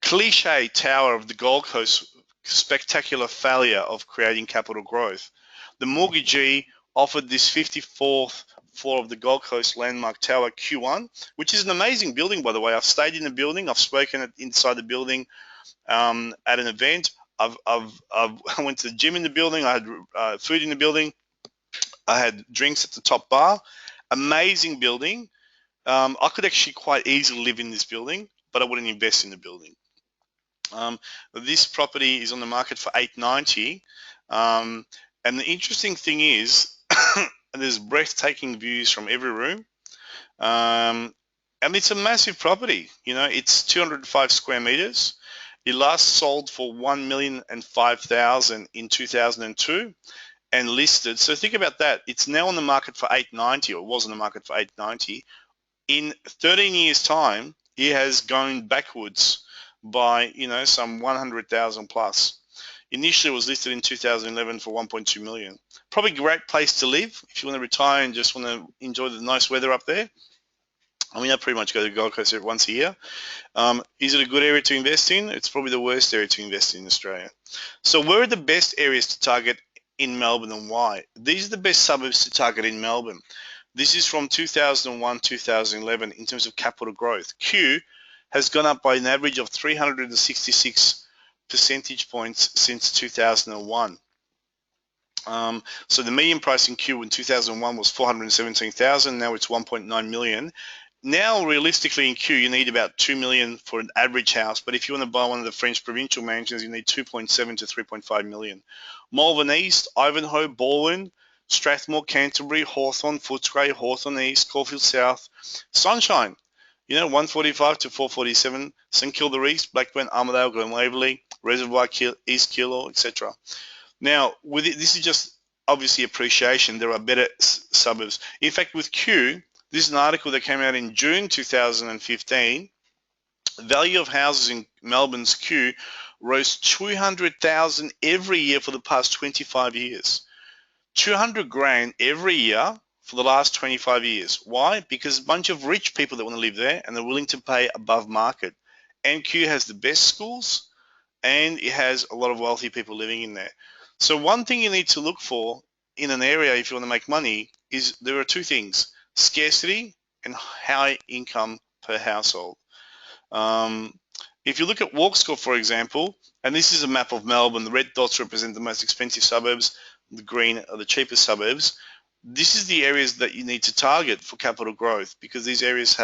cliche tower of the Gold Coast spectacular failure of creating capital growth. The mortgagee offered this 54th floor of the Gold Coast landmark tower Q1, which is an amazing building, by the way. I've stayed in the building. I've spoken inside the building at an event. I went to the gym in the building. I had food in the building. I had drinks at the top bar. Amazing building. I could actually quite easily live in this building, but I wouldn't invest in the building. This property is on the market for $890, and the interesting thing is there's breathtaking views from every room, and it's a massive property. It's 205 square meters. It last sold for $1,005,000 in 2002 and listed. So think about that. It's now on the market for $890, or was on the market for $890. In 13 years' time, it has gone backwards by some 100,000 plus. Initially, it was listed in 2011 for 1.2 million. Probably a great place to live if you want to retire and just want to enjoy the nice weather up there. I mean, I pretty much go to the Gold Coast once a year. Is it a good area to invest in? It's probably the worst area to invest in Australia. So where are the best areas to target in Melbourne and why? These are the best suburbs to target in Melbourne. This is from 2001-2011 in terms of capital growth. Q has gone up by an average of 366 percentage points since 2001. So the median price in Q in 2001 was 417,000. Now it's 1.9 million. Now, realistically, in Q, you need about 2 million for an average house. But if you want to buy one of the French provincial mansions, you need 2.7 to 3.5 million. Malvern East, Ivanhoe, Baldwin, Strathmore, Canterbury, Hawthorn, Footscray, Hawthorn East, Caulfield South, Sunshine, 145 to 447, St Kilda East, Blackburn, Armidale, Glen Waverley, Reservoir, East Keilor, etc. Now, with it, this is just obviously appreciation. There are better suburbs. In fact, with Q, this is an article that came out in June 2015. Value of houses in Melbourne's Q rose 200,000 every year for the past 25 years. 200 grand every year for the last 25 years. Why? Because a bunch of rich people that want to live there and they're willing to pay above market. And Q has the best schools and it has a lot of wealthy people living in there. So one thing you need to look for in an area if you want to make money is there are two things: scarcity and high income per household. If you look at WALKSCORE, for example, and this is a map of Melbourne, the red dots represent the most expensive suburbs, the green are the cheapest suburbs. This is the areas that you need to target for capital growth, because these areas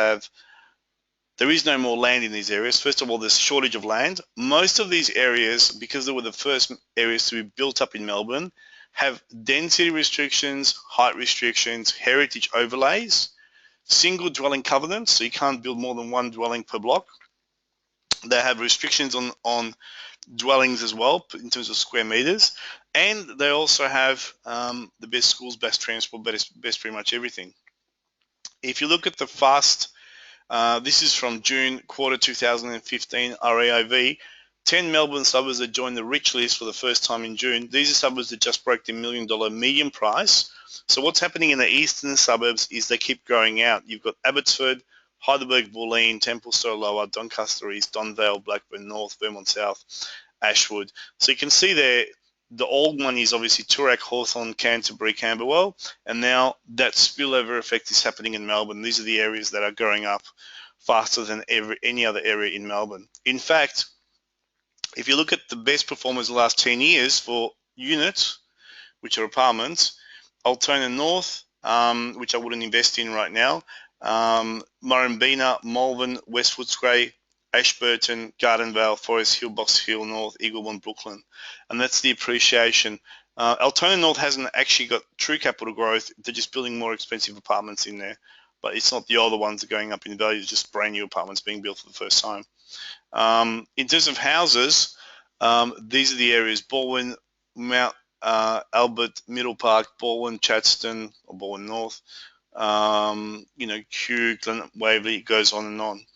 there is no more land in these areas. First of all, there's a shortage of land. Most of these areas, because they were the first areas to be built up in Melbourne, have density restrictions, height restrictions, heritage overlays, single dwelling covenants, so you can't build more than one dwelling per block. They have restrictions on dwellings as well in terms of square meters, and they also have the best schools, best transport, best pretty much everything. If you look at the fast, this is from June quarter 2015 REIV, 10 Melbourne suburbs that joined the rich list for the first time in June. These are suburbs that just broke the $1 million median price. So what's happening in the eastern suburbs is they keep growing out. You've got Abbotsford, Heidelberg, Bulleen, Templestowe Lower, Doncaster East, Don Vale, Blackburn North, Vermont South, Ashwood. So you can see there The old one is obviously Toorak, Hawthorn, Canterbury, Camberwell, and now that spillover effect is happening in Melbourne. These are the areas that are growing up faster than any other area in Melbourne. In fact, if you look at the best performers the last 10 years for units, which are apartments, Altona North, which I wouldn't invest in right now, Murrumbina, Malvern, West Footscray, Ashburton, Gardenvale, Forest Hill, Box Hill North, EAGLEMONT, Brooklyn. And that's the appreciation. Altona North hasn't actually got true capital growth. They're just building more expensive apartments in there. But it's not the older ones that are going up in value. It's just brand new apartments being built for the first time. In terms of houses, these are the areas: Baldwin, Mount Albert, Middle Park, Baldwin, Chadstone, or Baldwin North, Kew, Glen Waverley, it goes on and on.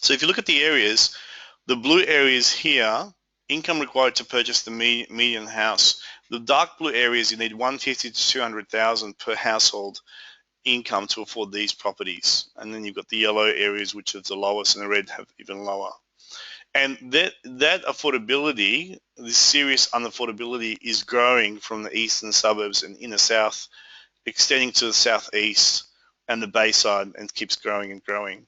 So if you look at the areas, the blue areas here, income required to purchase the median house. The dark blue areas, you need 150 to 200,000 per household income to afford these properties. And then you've got the yellow areas, which are the lowest, and the red have even lower. And that affordability, this serious unaffordability, is growing from the eastern suburbs and inner south, extending to the southeast and the Bayside, and keeps growing and growing.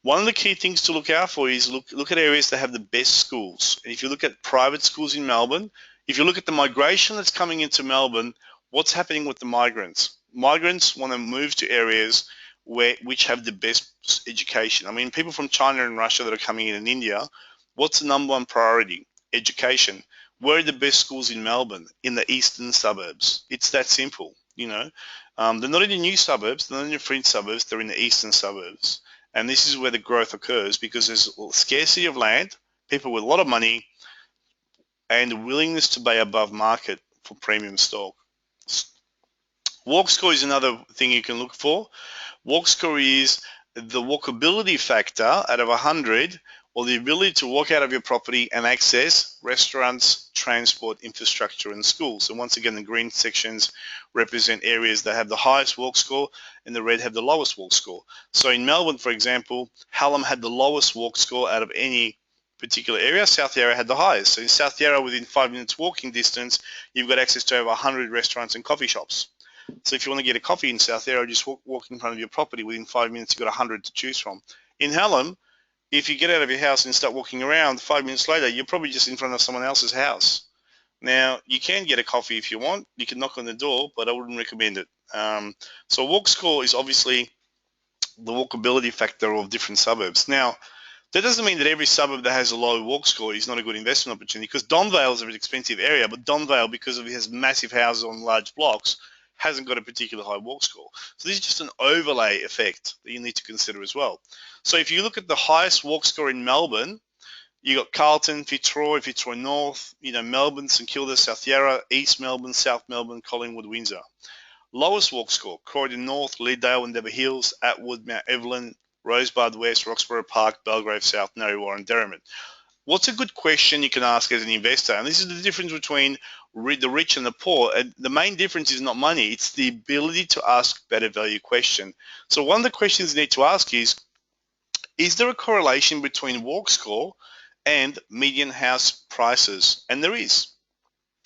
One of the key things to look out for is look at areas that have the best schools. And if you look at private schools in Melbourne, if you look at the migration that's coming into Melbourne, what's happening with the migrants? Migrants want to move to areas which have the best education. I mean, people from China and Russia that are coming in India, what's the number one priority? Education. Where are the best schools in Melbourne? In the eastern suburbs. It's that simple, They're not in the new suburbs, they're not in the fringe suburbs, they're in the eastern suburbs. And this is where the growth occurs because there's a scarcity of land, people with a lot of money, and willingness to pay above market for premium stock. WALKSCORE is another thing you can look for. WALKSCORE is the walkability factor out of 100, or the ability to walk out of your property and access restaurants, transport, infrastructure, and schools. And once again, the green sections represent areas that have the highest WALKSCORE, and the red have the lowest WALKSCORE. So in Melbourne, for example, Hallam had the lowest WALKSCORE out of any particular area. South Yarra had the highest. So in South Yarra, within 5 minutes walking distance, you've got access to over 100 restaurants and coffee shops. So if you want to get a coffee in South Yarra, just walk in front of your property. Within 5 minutes, you've got 100 to choose from. In Hallam, if you get out of your house and start walking around, 5 minutes later, you're probably just in front of someone else's house. Now, you can get a coffee if you want. You can knock on the door, but I wouldn't recommend it. So WALKSCORE is obviously the walkability factor of different suburbs. Now, that doesn't mean that every suburb that has a low WALKSCORE is not a good investment opportunity, because Donvale is a very expensive area, but Donvale, because it has massive houses on large blocks, hasn't got a particular high WALKSCORE. So this is just an overlay effect that you need to consider as well. So if you look at the highest WALKSCORE in Melbourne, you got Carlton, Fitzroy North, Melbourne, St Kilda, South Yarra, East Melbourne, South Melbourne, Collingwood, Windsor. Lowest WALKSCORE: Croydon North, Leadale, Endeavour Hills, Atwood, Mount Evelyn, Rosebud West, Roxburgh Park, Belgrave South, Narre and Derrimut. What's a good question you can ask as an investor? And this is the difference between the rich and the poor. And the main difference is not money, it's the ability to ask better value question. So one of the questions you need to ask is there a correlation between WALKSCORE and median house prices? And there is.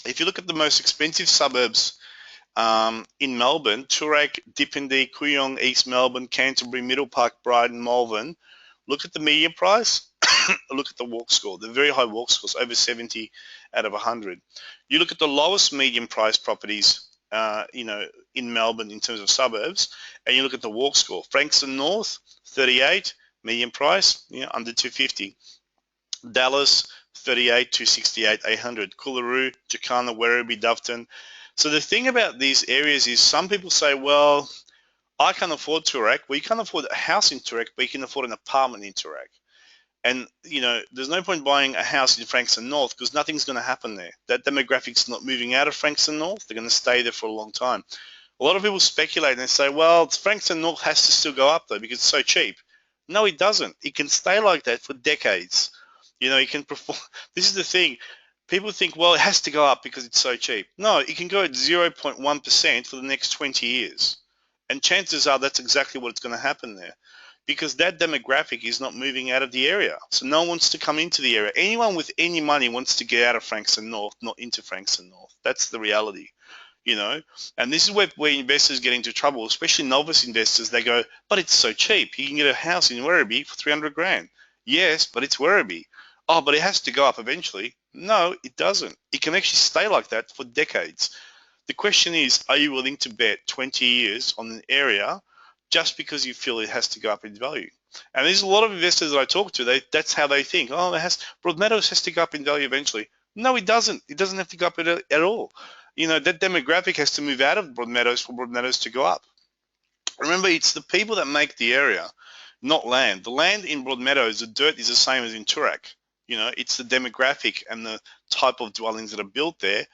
If you look at the most expensive suburbs in Melbourne, Toorak, Dippendi, Kooyong, East Melbourne, Canterbury, Middle Park, Brighton, Malvern, look at the median price, look at the WALKSCORE. They're very high WALKSCOREs, over 70 out of 100. You look at the lowest median price properties in Melbourne in terms of suburbs, and you look at the WALKSCORE. Frankston North, 38, median price, under 250. Dallas, 38, 268, 800. Coolaroo, Jacana, Werribee, Doveton. So the thing about these areas is some people say, well, I can't afford Toorak. Well, you can't afford a house in Toorak, but you can afford an apartment in Toorak. And, there's no point buying a house in Frankston North because nothing's going to happen there. That demographic's not moving out of Frankston North. They're going to stay there for a long time. A lot of people speculate and they say, well, Frankston North has to still go up though because it's so cheap. No, it doesn't. It can stay like that for decades. It can perform. This is the thing. People think, well, it has to go up because it's so cheap. No, it can go at 0.1% for the next 20 years. And chances are that's exactly what's going to happen there. because that demographic is not moving out of the area. So no one wants to come into the area. Anyone with any money wants to get out of Frankston North, not into Frankston North. That's the reality, you know. And this is where investors get into trouble, especially novice investors. They go, but it's so cheap. You can get a house in Werribee for 300 grand. Yes, but it's Werribee. Oh, but it has to go up eventually. No, it doesn't. It can actually stay like that for decades. The question is, are you willing to bet 20 years on an area just because you feel it has to go up in value? And there's a lot of investors that I talk to, that's how they think. Oh, Broadmeadows has to go up in value eventually. No, it doesn't. It doesn't have to go up at all. You know, that demographic has to move out of Broadmeadows for Broadmeadows to go up. Remember, it's the people that make the area, not land. The land in Broadmeadows, the dirt is the same as in Toorak. You know, it's the demographic and the type of dwellings that are built there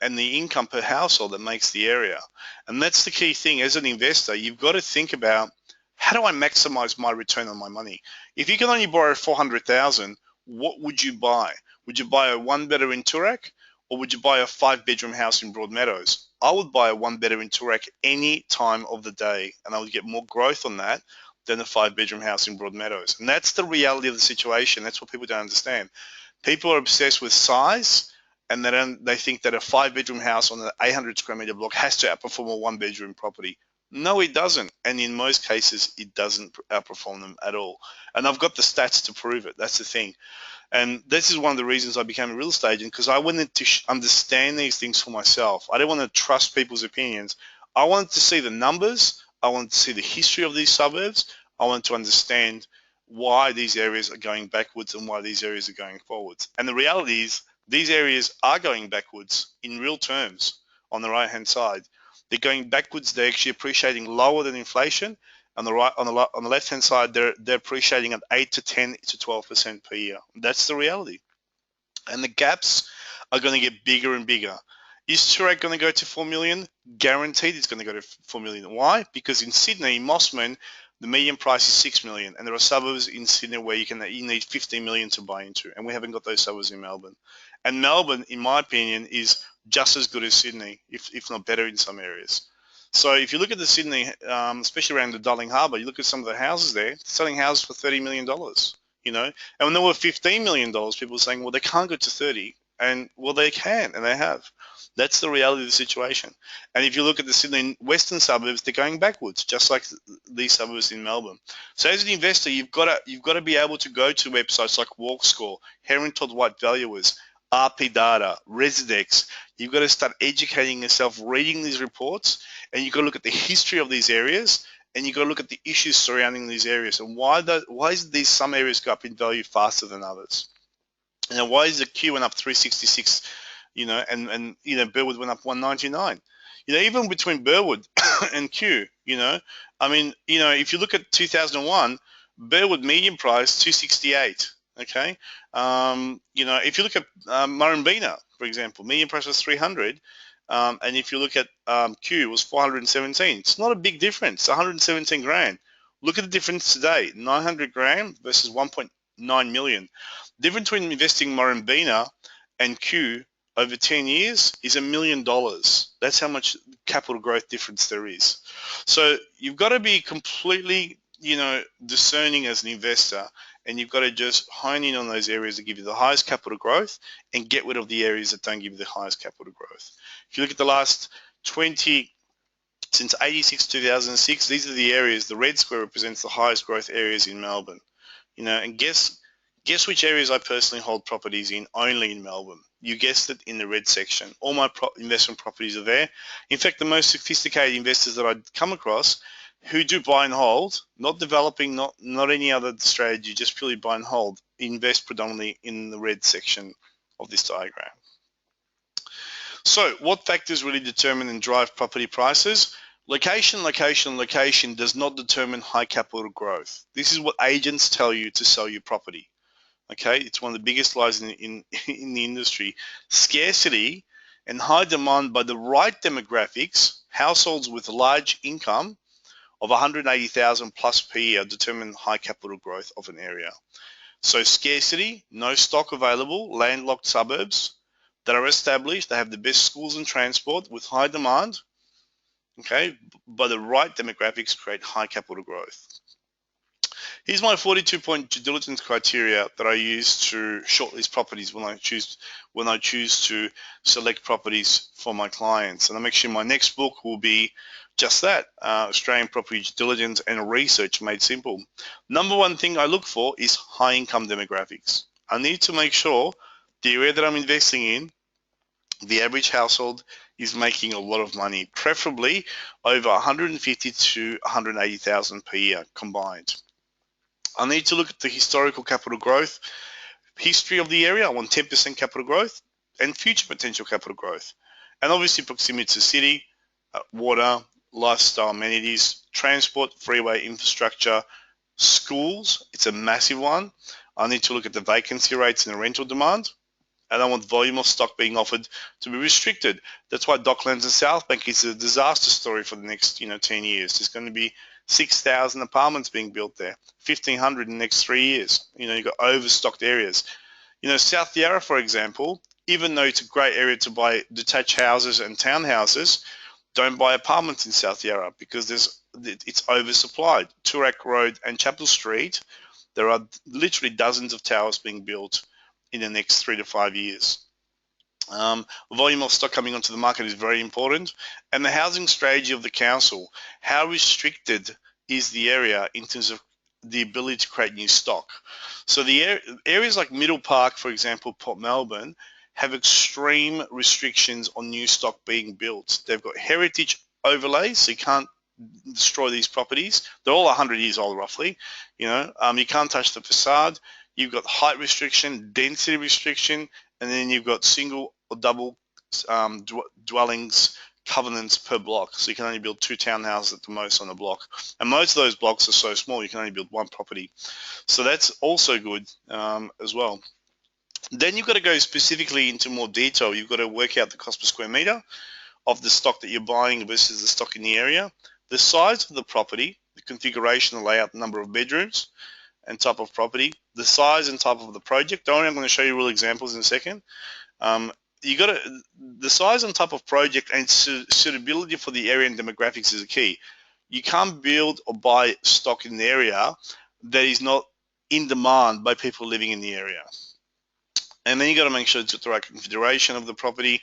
and the income per household that makes the area. And that's the key thing. As an investor, you've got to think about, how do I maximize my return on my money? If you can only borrow 400,000, what would you buy? Would you buy a one-bedder in Toorak, or would you buy a 5-bedroom house in Broadmeadows? I would buy a one-bedder in Toorak any time of the day, and I would get more growth on that than a 5-bedroom house in Broadmeadows. And that's the reality of the situation. That's what people don't understand. People are obsessed with size, and they think that a 5-bedroom house on an 800 square meter block has to outperform a 1-bedroom property. No, it doesn't. And in most cases, it doesn't outperform them at all. And I've got the stats to prove it. That's the thing. And this is one of the reasons I became a real estate agent, because I wanted to understand these things for myself. I didn't want to trust people's opinions. I wanted to see the numbers. I wanted to see the history of these suburbs. I wanted to understand why these areas are going backwards and why these areas are going forwards. And the reality is, these areas are going backwards in real terms on the right-hand side. They're going backwards. They're actually appreciating lower than inflation. On the left-hand side, they're appreciating at 8 to 10 to 12% per year. That's the reality. And the gaps are going to get bigger and bigger. Is Toorak going to go to 4 million? Guaranteed it's going to go to 4 million. Why? Because in Sydney, Mossman, the median price is 6 million. And there are suburbs in Sydney where you need 15 million to buy into. And we haven't got those suburbs in Melbourne. And Melbourne, in my opinion, is just as good as Sydney, if not better in some areas. So if you look at the Sydney, especially around the Darling Harbour, you look at some of the houses there, selling houses for $30 million, you know. And when there were $15 million, people were saying, well, they can't go to 30. And well, they can, and they have. That's the reality of the situation. And if you look at the Sydney western suburbs, they're going backwards, just like these suburbs in Melbourne. So as an investor, you've got to be able to go to websites like WALKSCORE, Henry Todd White Valuers, RP Data, Residex. You've got to start educating yourself, reading these reports, and you've got to look at the history of these areas, and you've got to look at the issues surrounding these areas, and why is these some areas go up in value faster than others. And why is the Q went up 366, you know, and you know, Burwood went up 199. You know, even between Burwood and Q, you know, I mean, you know, if you look at 2001, Burwood median price 268. Okay, you know, if you look at Murrumbina, for example, median price was 300, and if you look at Q, it was 417. It's not a big difference, 117 grand. Look at the difference today, 900 grand versus 1.9 million. The difference between investing Murrumbina and Q over 10 years is $1 million. That's how much capital growth difference there is. So you've got to be completely, you know, discerning as an investor, and you've got to just hone in on those areas that give you the highest capital growth and get rid of the areas that don't give you the highest capital growth. If you look at the last 20, since 86 to 2006, these are the areas, the red square represents the highest growth areas in Melbourne. You know, and guess which areas I personally hold properties in only in Melbourne. You guessed it, in the red section. All my investment properties are there. In fact, the most sophisticated investors that I'd come across who do buy and hold, not developing, not any other strategy, just purely buy and hold, invest predominantly in the red section of this diagram. So what factors really determine and drive property prices? Location, location, location does not determine high capital growth. This is what agents tell you to sell your property. Okay, it's one of the biggest lies in the industry. Scarcity and high demand by the right demographics, households with large income of 180,000 plus per year determine high capital growth of an area. So scarcity, no stock available, landlocked suburbs that are established, they have the best schools and transport with high demand, okay, by the right demographics create high capital growth. Here's my 42-point due diligence criteria that I use to shortlist properties when I choose to select properties for my clients. And I'm actually, my next book will be just that, Australian Property Due Diligence and Research Made Simple. Number one thing I look for is high income demographics. I need to make sure the area that I'm investing in, the average household is making a lot of money, preferably over 150 to 180,000 per year combined. I need to look at the historical capital growth, history of the area. I want 10% capital growth and future potential capital growth. And obviously proximity to city, water, lifestyle amenities, transport, freeway infrastructure, schools. It's a massive one. I need to look at the vacancy rates and the rental demand. And I want volume of stock being offered to be restricted. That's why Docklands and South Bank is a disaster story for the next 10 years. There's going to be 6,000 apartments being built there, 1,500 in the next 3 years. You've got overstocked areas. South Yarra, for example, even though it's a great area to buy detached houses and townhouses, don't buy apartments in South Yarra because it's oversupplied. Toorak Road and Chapel Street, there are literally dozens of towers being built in the next 3 to 5 years. Volume of stock coming onto the market is very important. And the housing strategy of the council, how restricted is the area in terms of the ability to create new stock? So the areas like Middle Park, for example, Port Melbourne, have extreme restrictions on new stock being built. They've got heritage overlays, so you can't destroy these properties. They're all 100 years old, roughly. You can't touch the facade. You've got height restriction, density restriction, and then you've got single or double dwellings covenants per block. So you can only build 2 townhouses at the most on a block. And most of those blocks are so small, you can only build 1 property. So that's also good as well. Then you've got to go specifically into more detail. You've got to work out the cost per square meter of the stock that you're buying versus the stock in the area, the size of the property, the configuration, the layout, the number of bedrooms, and type of property, the size and type of the project. Don't worry, I'm going to show you real examples in a second. The size and type of project and suitability for the area and demographics is a key. You can't build or buy stock in the area that is not in demand by people living in the area. And then you got to make sure it's the right configuration of the property,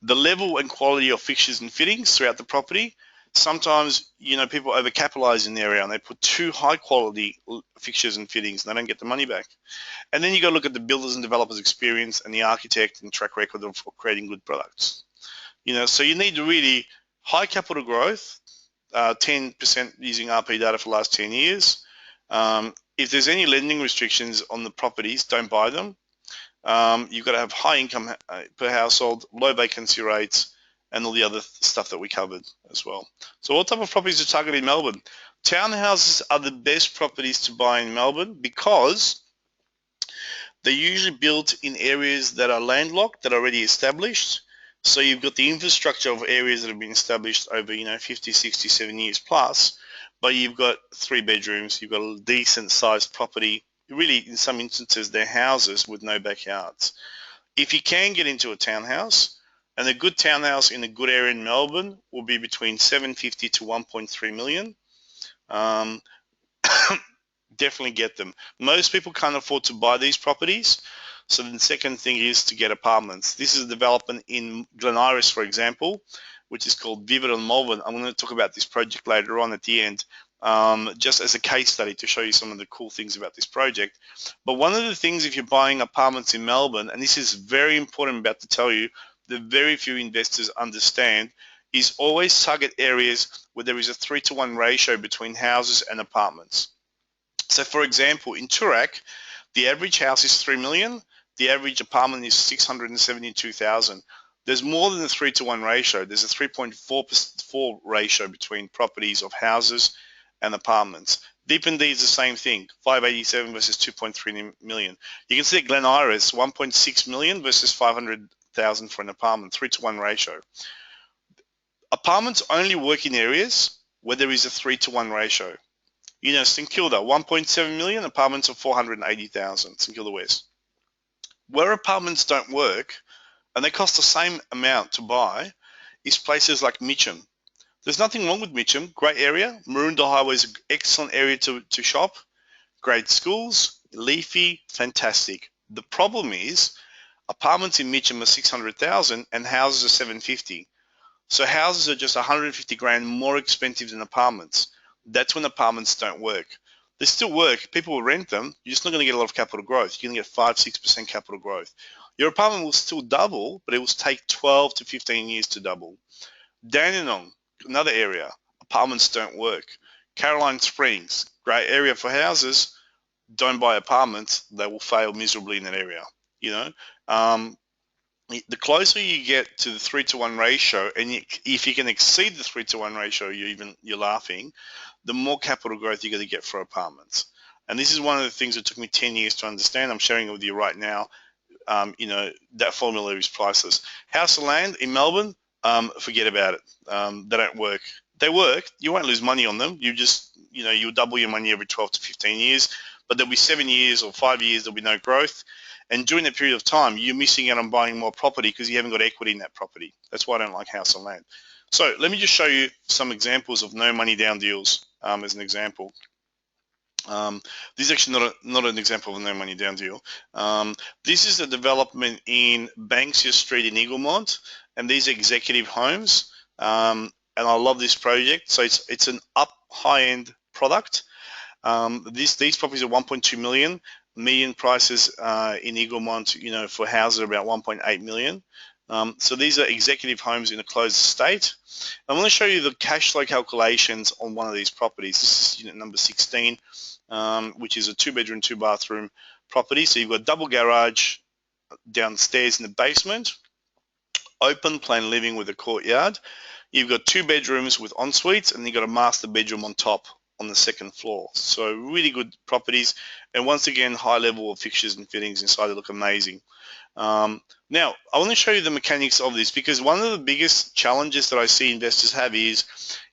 the level and quality of fixtures and fittings throughout the property. Sometimes, people overcapitalize in the area and they put too high quality fixtures and fittings and they don't get the money back. And then you got to look at the builders and developers experience and the architect and track record of creating good products. So you need really high capital growth, 10% using RP data for the last 10 years. If there's any lending restrictions on the properties, don't buy them. You've got to have high income per household, low vacancy rates, and all the other stuff that we covered as well. So what type of properties are targeted in Melbourne? Townhouses are the best properties to buy in Melbourne because they're usually built in areas that are landlocked, that are already established. So you've got the infrastructure of areas that have been established over 50, 60, 70 years plus, but you've got 3 bedrooms, you've got a decent sized property. Really, in some instances, they're houses with no backyards. If you can get into a townhouse, and a good townhouse in a good area in Melbourne will be between 750 to 1.3 million. Definitely get them. Most people can't afford to buy these properties. So the second thing is to get apartments. This is a development in Glen Iris, for example, which is called Vivid on Melbourne. I'm going to talk about this project later on at the end, just as a case study to show you some of the cool things about this project. But one of the things, if you're buying apartments in Melbourne, and this is very important, I'm about to tell you, that very few investors understand, is always target areas where there is a 3-to-1 ratio between houses and apartments. So for example, in Toorak, the average house is 3 million, the average apartment is 672,000. There's more than a 3-to-1 ratio. There's a 3.4 ratio between properties of houses and apartments. Deep and D is the same thing, 587 versus 2.3 million. You can see at Glen Iris, 1.6 million versus 500,000 for an apartment, 3-to-1 ratio. Apartments only work in areas where there is a 3-to-1 ratio. St Kilda, 1.7 million, apartments of 480,000, St Kilda West. Where apartments don't work, and they cost the same amount to buy, is places like Mitcham. There's nothing wrong with Mitcham, great area. Maroondah Highway is an excellent area to shop. great schools, leafy, fantastic. The problem is apartments in Mitcham are 600,000 and houses are 750. So houses are just 150 grand more expensive than apartments. That's when apartments don't work. They still work. People will rent them. You're just not going to get a lot of capital growth. You're going to get 5-6% capital growth. Your apartment will still double, but it will take 12 to 15 years to double. Dandenong, another area. Apartments don't work. Caroline Springs, great area for houses. Don't buy apartments. They will fail miserably in that area. You know, the closer you get to the 3-to-1 ratio, and if you can exceed the 3-to-1 ratio, you're laughing, the more capital growth you're going to get for apartments. And this is one of the things that took me 10 years to understand. I'm sharing it with you right now. You know, that formula is priceless. House and land in Melbourne, forget about it. They don't work. They work. You won't lose money on them. You'll double your money every 12 to 15 years, but there'll be 7 years or 5 years, there'll be no growth. And during that period of time, you're missing out on buying more property because you haven't got equity in that property. That's why I don't like house and land. So let me just show you some examples of no money down deals as an example. This is actually not an example of a no money down deal. This is a development in Banksia Street in EAGLEMONT, and these are executive homes. And I love this project. So it's an high-end product. These properties are 1.2 million. Median prices in EAGLEMONT, you know, for houses are about 1.8 million. So these are executive homes in a closed estate. I'm going to show you the cash flow calculations on one of these properties. This is unit number 16, which is a 2-bedroom, 2-bathroom property. So you've got double garage downstairs in the basement, open plan living with a courtyard. You've got 2 bedrooms with en suites, and you've got a master bedroom on top on the second floor. So really good properties, and once again, high level of fixtures and fittings inside. They look amazing. Now I want to show you the mechanics of this, because one of the biggest challenges that I see investors have is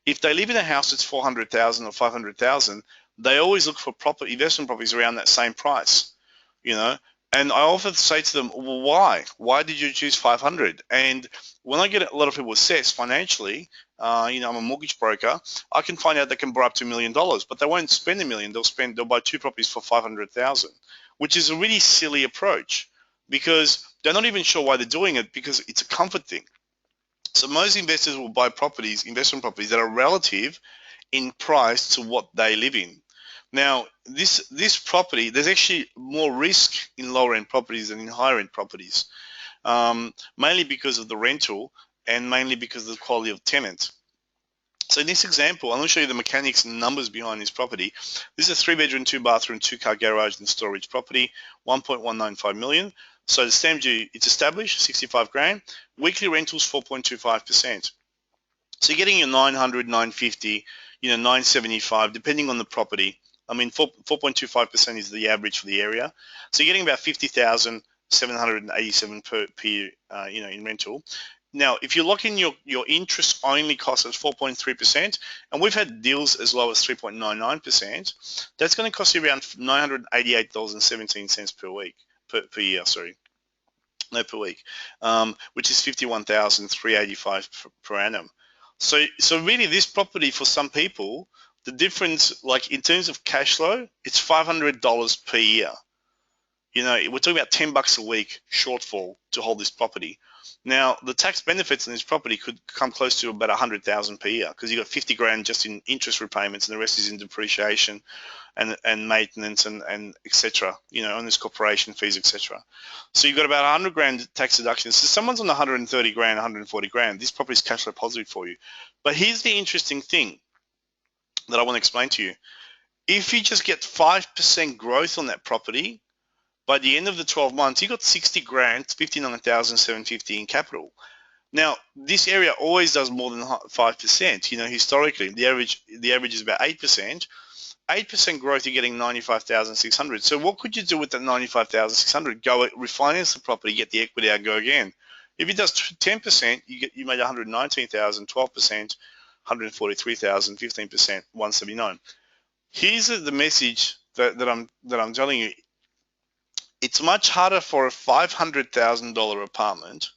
if they live in a house that's 400,000 or 500,000, they always look for investment properties around that same price, you know. And I often say to them, well, why did you choose 500? And when I get a lot of people assessed financially, you know, I'm a mortgage broker, I can find out they can borrow up to $1 million, but they won't spend $1 million. They'll buy 2 properties for 500,000, which is a really silly approach, because they're not even sure why they're doing it, because it's a comfort thing. So most investors will buy investment properties that are relative in price to what they live in. Now, this property, there's actually more risk in lower end properties than in higher end properties, mainly because of the rental and mainly because of the quality of tenant. So in this example, I'm going to show you the mechanics and numbers behind this property. This is a 3-bedroom, 2-bathroom, 2-car garage and storage property, 1.195 million. So the stamp duty, it's established, 65 grand. Weekly rentals, 4.25%. So you're getting your 900, 950, you know, 975, depending on the property. I mean, 4.25% is the average for the area. So you're getting about 50,787 per year, you know, in rental. Now, if you lock in your interest only cost at 4.3%, and we've had deals as low as 3.99%, that's going to cost you around $988.17 per week, per year, sorry. No, per week, which is $51,385 per annum. So really, this property for some people, the difference, like in terms of cash flow, it's $500 per year. You know, we're talking about $10 a week shortfall to hold this property. Now, the tax benefits on this property could come close to about $100,000 per year, because you got 50 grand just in interest repayments, and the rest is in depreciation and maintenance and etc. You know, owners corporation fees, etc. So you've got about 100 grand tax deductions. So someone's on 130 grand, 140 grand. This property is cash flow positive for you. But here's the interesting thing that I want to explain to you. If you just get 5% growth on that property, by the end of the 12 months, you got 60 grand, 59,750 in capital. Now, this area always does more than 5%. You know, historically, the average is about 8%. 8% growth, you're getting 95,600. So what could you do with that 95,600? Go refinance the property, get the equity out, go again. If it does 10%, you made 119,000, 12%, 143,000, 15%, 179. Here's the message that I'm telling you. It's much harder for a $500,000 apartment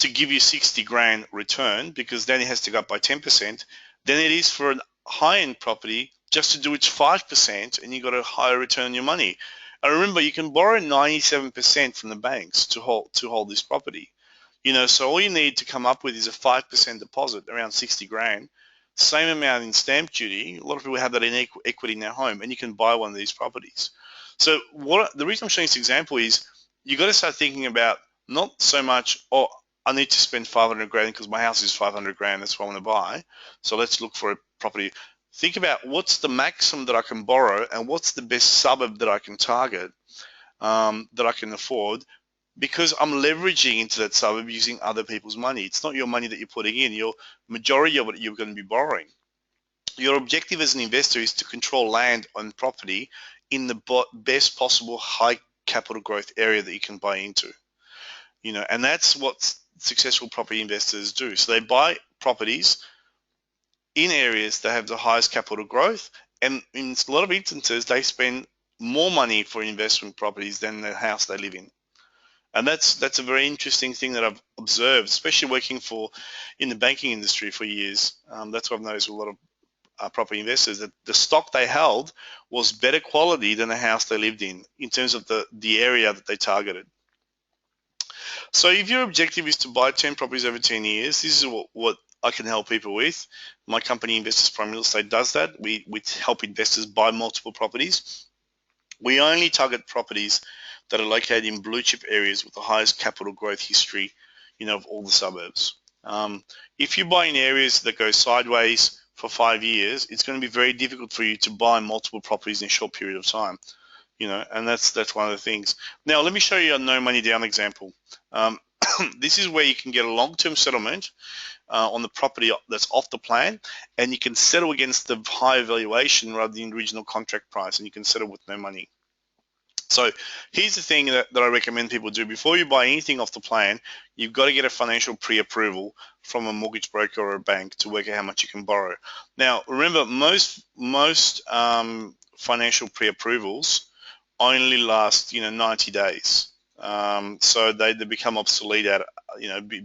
to give you 60 grand return, because then it has to go up by 10%, than it is for a high-end property just to do its 5%, and you got a higher return on your money. And remember, you can borrow 97% from the banks to hold this property. So all you need to come up with is a 5% deposit, around 60 grand, same amount in stamp duty. A lot of people have that in equity in their home, and you can buy one of these properties. So the reason I'm showing this example is you got to start thinking about not so much, oh, I need to spend 500 grand because my house is 500 grand, that's what I want to buy. So let's look for a property. Think about what's the maximum that I can borrow and what's the best suburb that I can target, that I can afford, because I'm leveraging into that suburb using other people's money. It's not your money that you're putting in. Your majority of it you're going to be borrowing. Your objective as an investor is to control land and property in the best possible high capital growth area that you can buy into. And that's what successful property investors do. So they buy properties in areas that have the highest capital growth, and in a lot of instances they spend more money for investment properties than the house they live in. And that's a very interesting thing that I've observed, especially working in the banking industry for years. That's what I've noticed with a lot of property investors, that the stock they held was better quality than the house they lived in terms of the area that they targeted. So if your objective is to buy 10 properties over 10 years, this is what I can help people with. My company, Investors Prime Real Estate, does that. We help investors buy multiple properties. We only target properties that are located in blue chip areas with the highest capital growth history, of all the suburbs. If you buy in areas that go sideways for 5 years, it's going to be very difficult for you to buy multiple properties in a short period of time. And that's one of the things. Now, let me show you a no money down example. This is where you can get a long-term settlement on the property that's off the plan, and you can settle against the higher valuation rather than the original contract price, and you can settle with no money. So here's the thing that I recommend people do. Before you buy anything off the plan, you've got to get a financial pre-approval from a mortgage broker or a bank to work out how much you can borrow. Now, remember, most financial pre-approvals only last 90 days. So they become obsolete at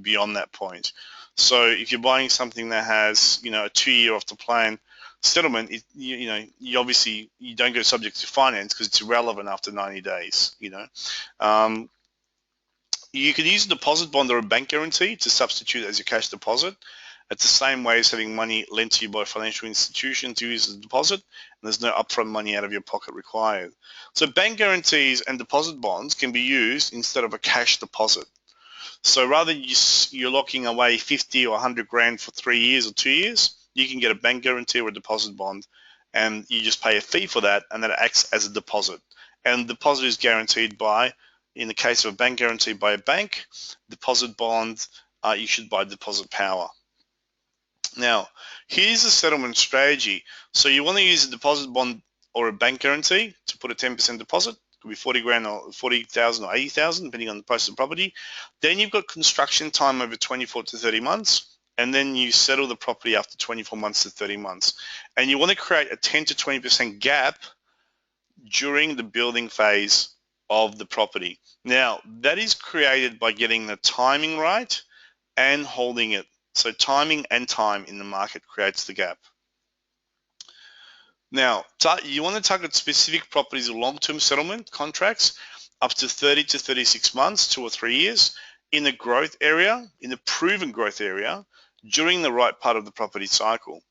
beyond that point. So if you're buying something that has a 2-year off the plan settlement, you obviously don't go subject to finance because it's irrelevant after 90 days. You can use a deposit bond or a bank guarantee to substitute as your cash deposit. It's the same way as having money lent to you by a financial institution to use as a deposit, and there's no upfront money out of your pocket required. So bank guarantees and deposit bonds can be used instead of a cash deposit. So rather you're locking away 50 or 100 grand for 3 years or 2 years, you can get a bank guarantee or a deposit bond, and you just pay a fee for that, and that acts as a deposit. And the deposit is guaranteed by, in the case of a bank guarantee, by a bank. Deposit bond, you should buy deposit power. Now, here's the settlement strategy. So you want to use a deposit bond or a bank guarantee to put a 10% deposit. It could be 40 grand or 40,000 or 80,000, depending on the price of the property. Then you've got construction time over 24 to 30 months. And then you settle the property after 24 months to 30 months. And you want to create a 10 to 20% gap during the building phase of the property. Now, that is created by getting the timing right and holding it. So timing and time in the market creates the gap. Now, you want to target specific properties of long-term settlement contracts up to 30 to 36 months, 2 or 3 years, in the growth area, in the proven growth area, during the right part of the property cycle.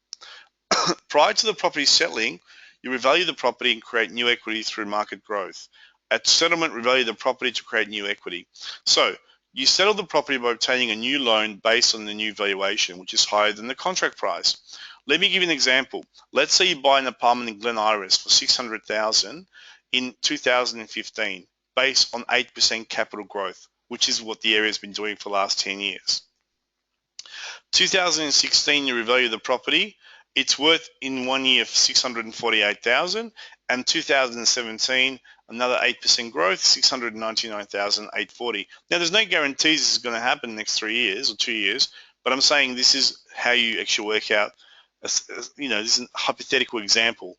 Prior to the property settling, you revalue the property and create new equity through market growth. At settlement, revalue the property to create new equity. So you settle the property by obtaining a new loan based on the new valuation, which is higher than the contract price. Let me give you an example. Let's say you buy an apartment in Glen Iris for $600,000 in 2015, based on 8% capital growth, which is what the area has been doing for the last 10 years. 2016, you revalue the property. It's worth in 1 year $648,000, and 2017, another 8% growth, $699,840. Now, there's no guarantees this is going to happen in the next 3 years or 2 years, but I'm saying this is how you actually work out. This is a hypothetical example.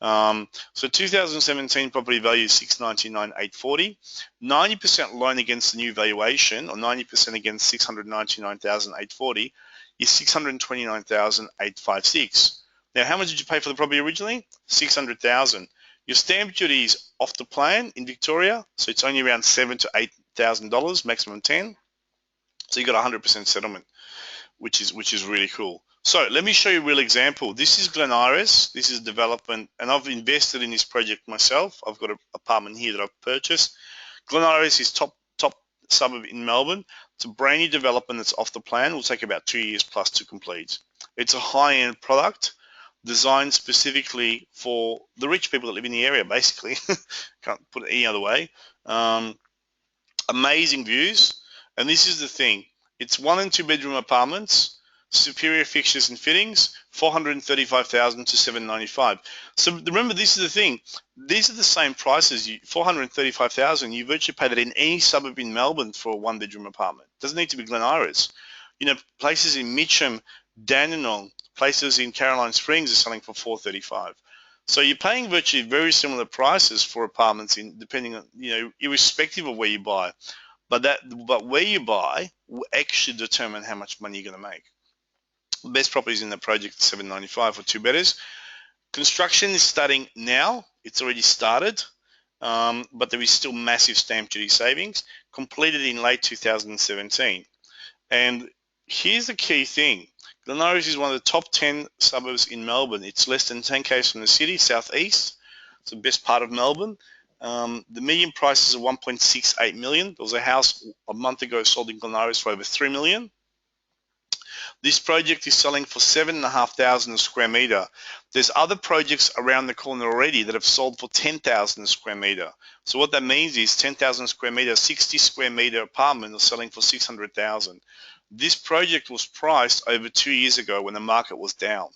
So 2017 property value is $699,840. 90% loan against the new valuation, or 90% against $699,840, is $629,856. Now, how much did you pay for the property originally? $600,000. Your stamp duty is off the plan in Victoria, so it's only around $7,000 to $8,000, maximum 10. So you got 100% settlement, which is really cool. So let me show you a real example. This is Glen Iris. This is development, and I've invested in this project myself. I've got an apartment here that I've purchased. Glen Iris is top suburb in Melbourne. It's a brand new development that's off the plan. It will take about 2 years plus to complete. It's a high-end product designed specifically for the rich people that live in the area, basically. Can't put it any other way. Amazing views. And this is the thing. It's 1 and 2 bedroom apartments, superior fixtures and fittings, $435,000 to $795,000. So remember, this is the thing. These are the same prices. $435,000. You virtually pay that in any suburb in Melbourne for a 1 bedroom apartment. Doesn't need to be Glen Iris. You know, places in Mitcham, Dandenong, places in Caroline Springs are selling for $435,000. So you're paying virtually very similar prices for apartments in, depending on, you know, irrespective of where you buy. But where you buy will actually determine how much money you're going to make. The best properties in the project are $795 for 2-bedders. Construction is starting now. It's already started, but there is still massive stamp duty savings. Completed in late 2017. And here's the key thing. Glen Iris is one of the top 10 suburbs in Melbourne. It's less than 10 km from the city, southeast. It's the best part of Melbourne. The median price is $1.68 million. There was a house a month ago sold in Glen Iris for over $3 million. This project is selling for $7,500 a square meter. There's other projects around the corner already that have sold for $10,000 a square meter. So what that means is 10,000 square meter, 60 square meter apartment is selling for $600,000. This project was priced over 2 years ago when the market was down.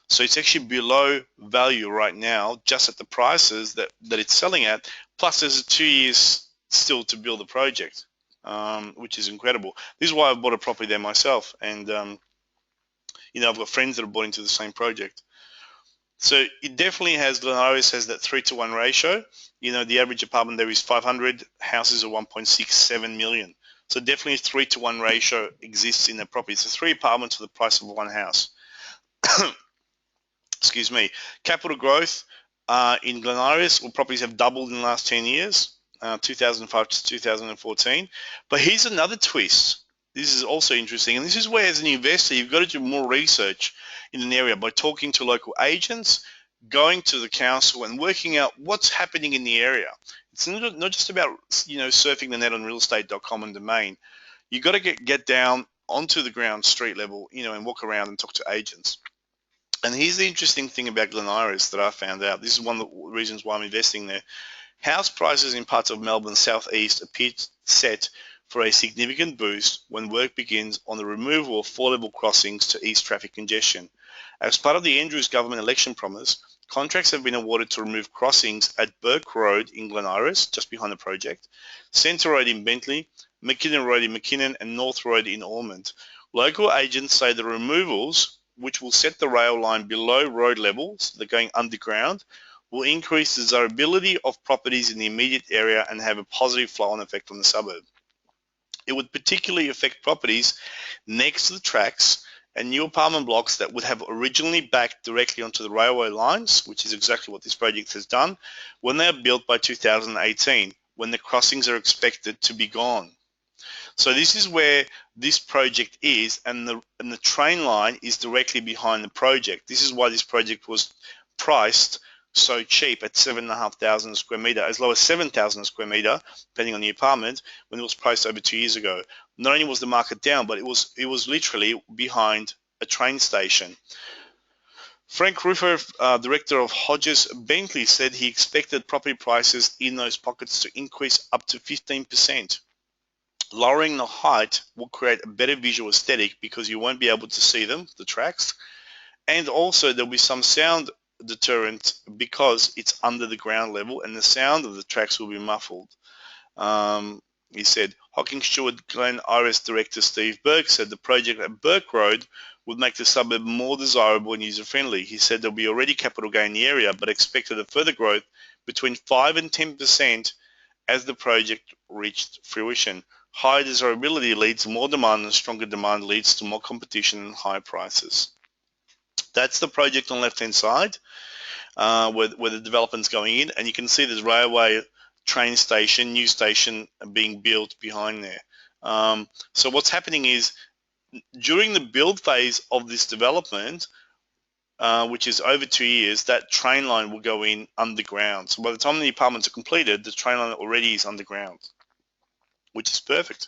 So it's actually below value right now, just at the prices that it's selling at. Plus there's 2 years still to build the project, which is incredible. This is why I bought a property there myself. And, you know, I've got friends that have bought into the same project. So it definitely has, Glen Iris has that 3-to-1 ratio. You know, the average apartment there is 500, houses are 1.67 million. So definitely a 3-to-1 ratio exists in the property. So 3 apartments for the price of 1 house. Excuse me. Capital growth in Glen Iris, well, properties have doubled in the last 10 years, 2005 to 2014. But here's another twist. This is also interesting. And this is where, as an investor, you've got to do more research in an area by talking to local agents, going to the council and working out what's happening in the area. It's not just about, you know, surfing the net on realestate.com and Domain. You've got to get down onto the ground, street level, you know, and walk around and talk to agents. And here's the interesting thing about Glen Iris that I found out. This is one of the reasons why I'm investing there. House prices in parts of Melbourne southeast appear set for a significant boost when work begins on the removal of 4-level crossings to ease traffic congestion. As part of the Andrews government election promise, contracts have been awarded to remove crossings at Burke Road in Glen Iris, just behind the project, Centre Road in Bentley, McKinnon Road in McKinnon, and North Road in Ormond. Local agents say the removals, which will set the rail line below road levels, they're going underground, will increase the desirability of properties in the immediate area and have a positive flow-on effect on the suburb. It would particularly affect properties next to the tracks and new apartment blocks that would have originally backed directly onto the railway lines, which is exactly what this project has done, when they are built by 2018, when the crossings are expected to be gone. So this is where this project is, and the train line is directly behind the project. This is why this project was priced so cheap at $7,500 a square meter, as low as $7,000 a square meter, depending on the apartment, when it was priced over 2 years ago. Not only was the market down, but it was literally behind a train station. Frank Ruffer, director of Hodges Bentley, said he expected property prices in those pockets to increase up to 15%. Lowering the height will create a better visual aesthetic because you won't be able to see them, the tracks, and also there'll be some sound deterrent because it's under the ground level and the sound of the tracks will be muffled. He said. Hocking Stewart Glen Iris director Steve Burke said the project at Burke Road would make the suburb more desirable and user-friendly. He said there'll be already capital gain in the area, but expected a further growth between 5 and 10% as the project reached fruition. High desirability leads to more demand, and stronger demand leads to more competition and higher prices. That's the project on the left-hand side where the development's going in, and you can see there's railway, train station, new station being built behind there. So what's happening is during the build phase of this development, which is over 2 years, that train line will go in underground. So by the time the apartments are completed, the train line already is underground, which is perfect.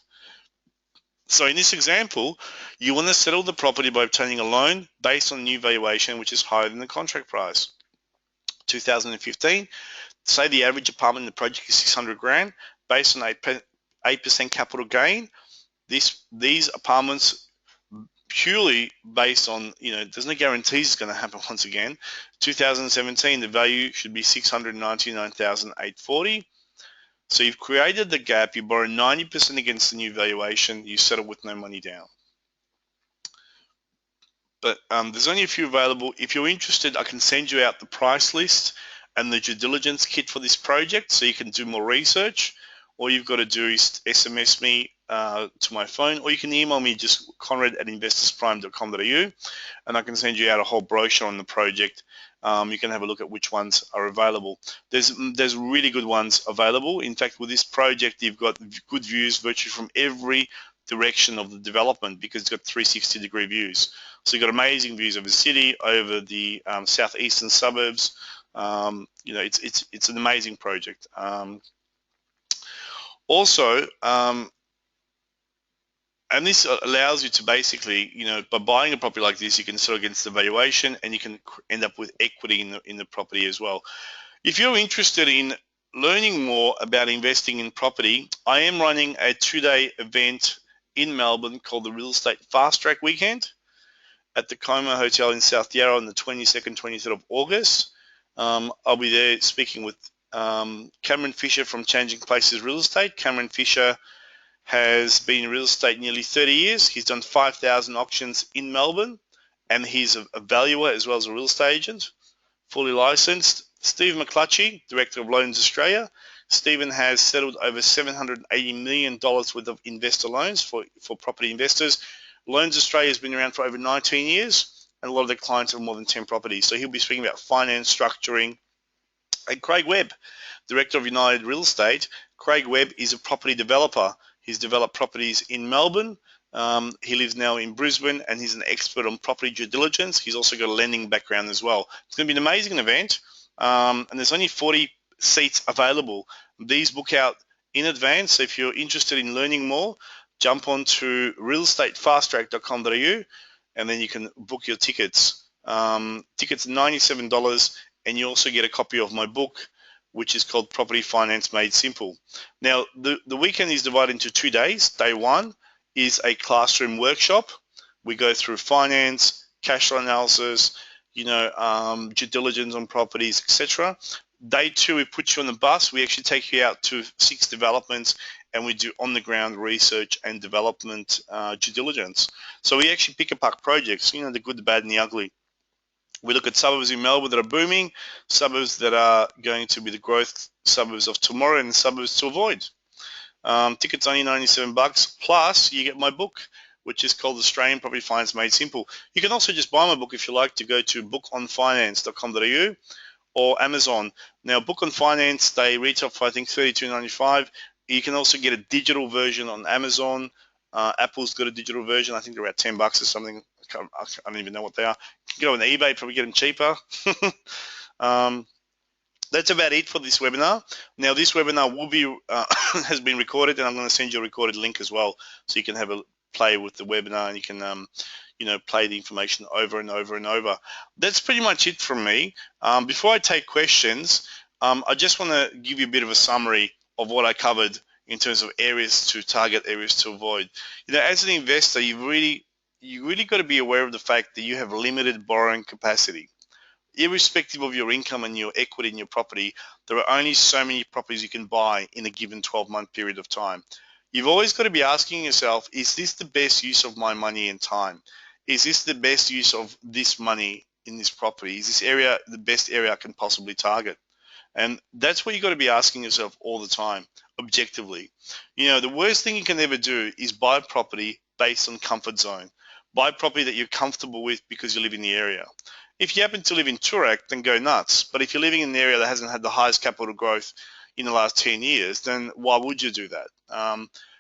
So in this example, you want to settle the property by obtaining a loan based on new valuation, which is higher than the contract price. 2015, say the average apartment in the project is 600 grand, based on 8% capital gain. These apartments, purely based on, there's no guarantees it's going to happen once again. 2017, the value should be 699,840. So you've created the gap, you borrow 90% against the new valuation, you settle with no money down. But there's only a few available. If you're interested, I can send you out the price list and the due diligence kit for this project so you can do more research. All you've got to do is SMS me to my phone, or you can email me, just konrad@investorsprime.com.au, and I can send you out a whole brochure on the project. You can have a look at which ones are available. There's really good ones available. In fact, with this project, you've got good views virtually from every direction of the development, because it's got 360-degree views. So you've got amazing views of the city, over the southeastern suburbs. It's an amazing project. And this allows you to basically, by buying a property like this, you can settle against the valuation, and you can end up with equity in the property as well. If you're interested in learning more about investing in property, I am running a 2-day event in Melbourne called the Real Estate Fast Track Weekend at the Como Hotel in South Yarra on the 22nd, 23rd of August. I'll be there speaking with Cameron Fisher from Changing Places Real Estate. Cameron Fisher has been in real estate nearly 30 years. He's done 5,000 auctions in Melbourne, and he's a valuer as well as a real estate agent, fully licensed. Steve McClutchy, Director of Loans Australia. Stephen has settled over $780 million worth of investor loans for property investors. Loans Australia has been around for over 19 years, and a lot of their clients have more than 10 properties. So he'll be speaking about finance, structuring. And Craig Webb, Director of United Real Estate. Craig Webb is a property developer. He's developed properties in Melbourne. He lives now in Brisbane, and he's an expert on property due diligence. He's also got a lending background as well. It's going to be an amazing event, and there's only 40 seats available. These book out in advance, so if you're interested in learning more, jump on to realestatefasttrack.com.au, and then you can book your tickets. Tickets are $97, and you also get a copy of my book, which is called Property Finance Made Simple. Now, the weekend is divided into 2 days. Day one is a classroom workshop. We go through finance, cash flow analysis, due diligence on properties, etc. Day two, we put you on the bus. We actually take you out to 6 developments, and we do on-the-ground research and development due diligence. So we actually pick apart projects, the good, the bad, and the ugly. We look at suburbs in Melbourne that are booming, suburbs that are going to be the growth suburbs of tomorrow, and suburbs to avoid. Tickets only $97, plus you get my book, which is called Australian Property Finance Made Simple. You can also just buy my book if you like, to go to bookonfinance.com.au or Amazon. Now, Book on Finance, they retail for I think $32.95. You can also get a digital version on Amazon. Apple's got a digital version. I think they're about $10 or something. I don't even know what they are. You can go on eBay, probably get them cheaper. That's about it for this webinar. Now, this webinar will be has been recorded, and I'm going to send you a recorded link as well, so you can have a play with the webinar, and you can play the information over and over and over. That's pretty much it from me. Before I take questions, I just want to give you a bit of a summary of what I covered in terms of areas to target, areas to avoid. As an investor, you really got to be aware of the fact that you have limited borrowing capacity. Irrespective of your income and your equity in your property, there are only so many properties you can buy in a given 12-month period of time. You've always got to be asking yourself, is this the best use of my money and time? Is this the best use of this money in this property? Is this area the best area I can possibly target? And that's what you've got to be asking yourself all the time, objectively. The worst thing you can ever do is buy a property based on comfort zone. Buy property that you're comfortable with because you live in the area. If you happen to live in Toorak, then go nuts. But if you're living in an area that hasn't had the highest capital growth in the last 10 years, then why would you do that?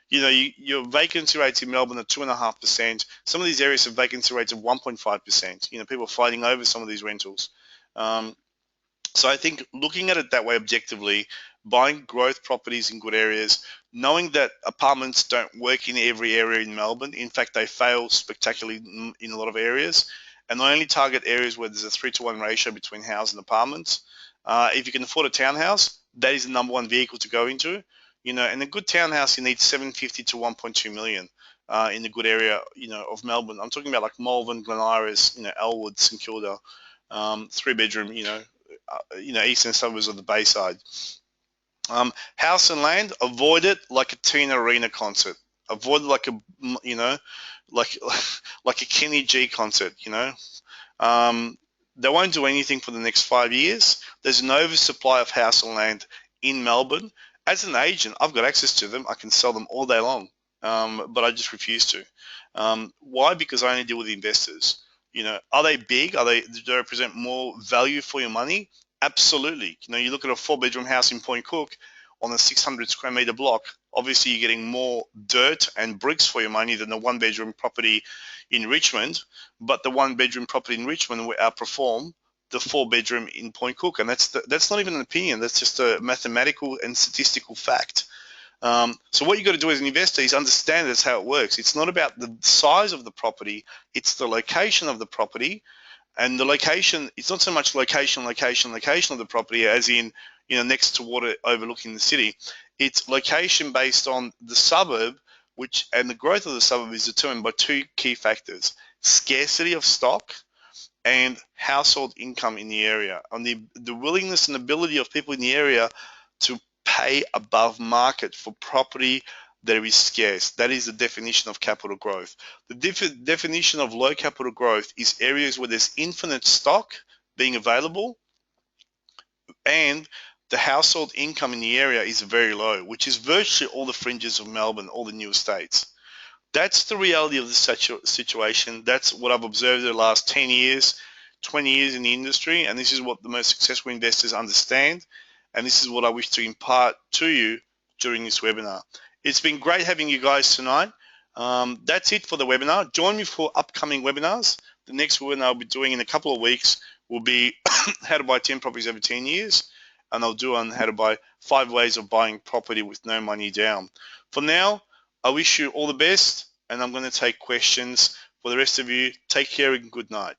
You know, your vacancy rates in Melbourne are 2.5%. Some of these areas have vacancy rates of 1.5%. You know, people are fighting over some of these rentals. So I think looking at it that way objectively, buying growth properties in good areas, knowing that apartments don't work in every area in Melbourne. In fact, they fail spectacularly in a lot of areas. And I only target areas where there's a 3-to-1 ratio between house and apartments. If you can afford a townhouse, that is the #1 vehicle to go into. You know, and a good townhouse, you need 750 to 1.2 million in a good area, you know, of Melbourne. I'm talking about like Malvern, Glen Iris, you know, Elwood, St Kilda, 3-bedroom, you know, eastern suburbs of the Bayside. House and land, avoid it like a Tina Arena concert. Avoid it like a, you know, like like a Kenny G concert. You know, they won't do anything for the next 5 years. There's an oversupply of house and land in Melbourne. As an agent, I've got access to them. I can sell them all day long, but I just refuse to. Why? Because I only deal with investors. You know, are they big? Do they represent more value for your money? Absolutely. You know, you look at a 4-bedroom house in Point Cook on a 600 square meter block. Obviously, you're getting more dirt and bricks for your money than the 1-bedroom property in Richmond. But the 1-bedroom property in Richmond will outperform the 4-bedroom in Point Cook, and that's not even an opinion. That's just a mathematical and statistical fact. So what you've got to do as an investor is understand that's how it works. It's not about the size of the property, it's the location of the property. And the location, it's not so much location of the property as in, you know, next to water overlooking the city. It's location based on the suburb, and the growth of the suburb is determined by 2 key factors: scarcity of stock and household income in the area, and the willingness and ability of people in the area to pay above market for property that is scarce. That is the definition of capital growth. The definition of low capital growth is areas where there's infinite stock being available and the household income in the area is very low, which is virtually all the fringes of Melbourne, all the new estates. That's the reality of the situation. That's what I've observed in the last 10 years, 20 years in the industry, and this is what the most successful investors understand, and this is what I wish to impart to you during this webinar. It's been great having you guys tonight. That's it for the webinar. Join me for upcoming webinars. The next webinar I'll be doing in a couple of weeks will be how to buy 10 properties over 10 years, and I'll do on how to buy 5 ways of buying property with no money down. For now, I wish you all the best, and I'm going to take questions. For the rest of you, take care and good night.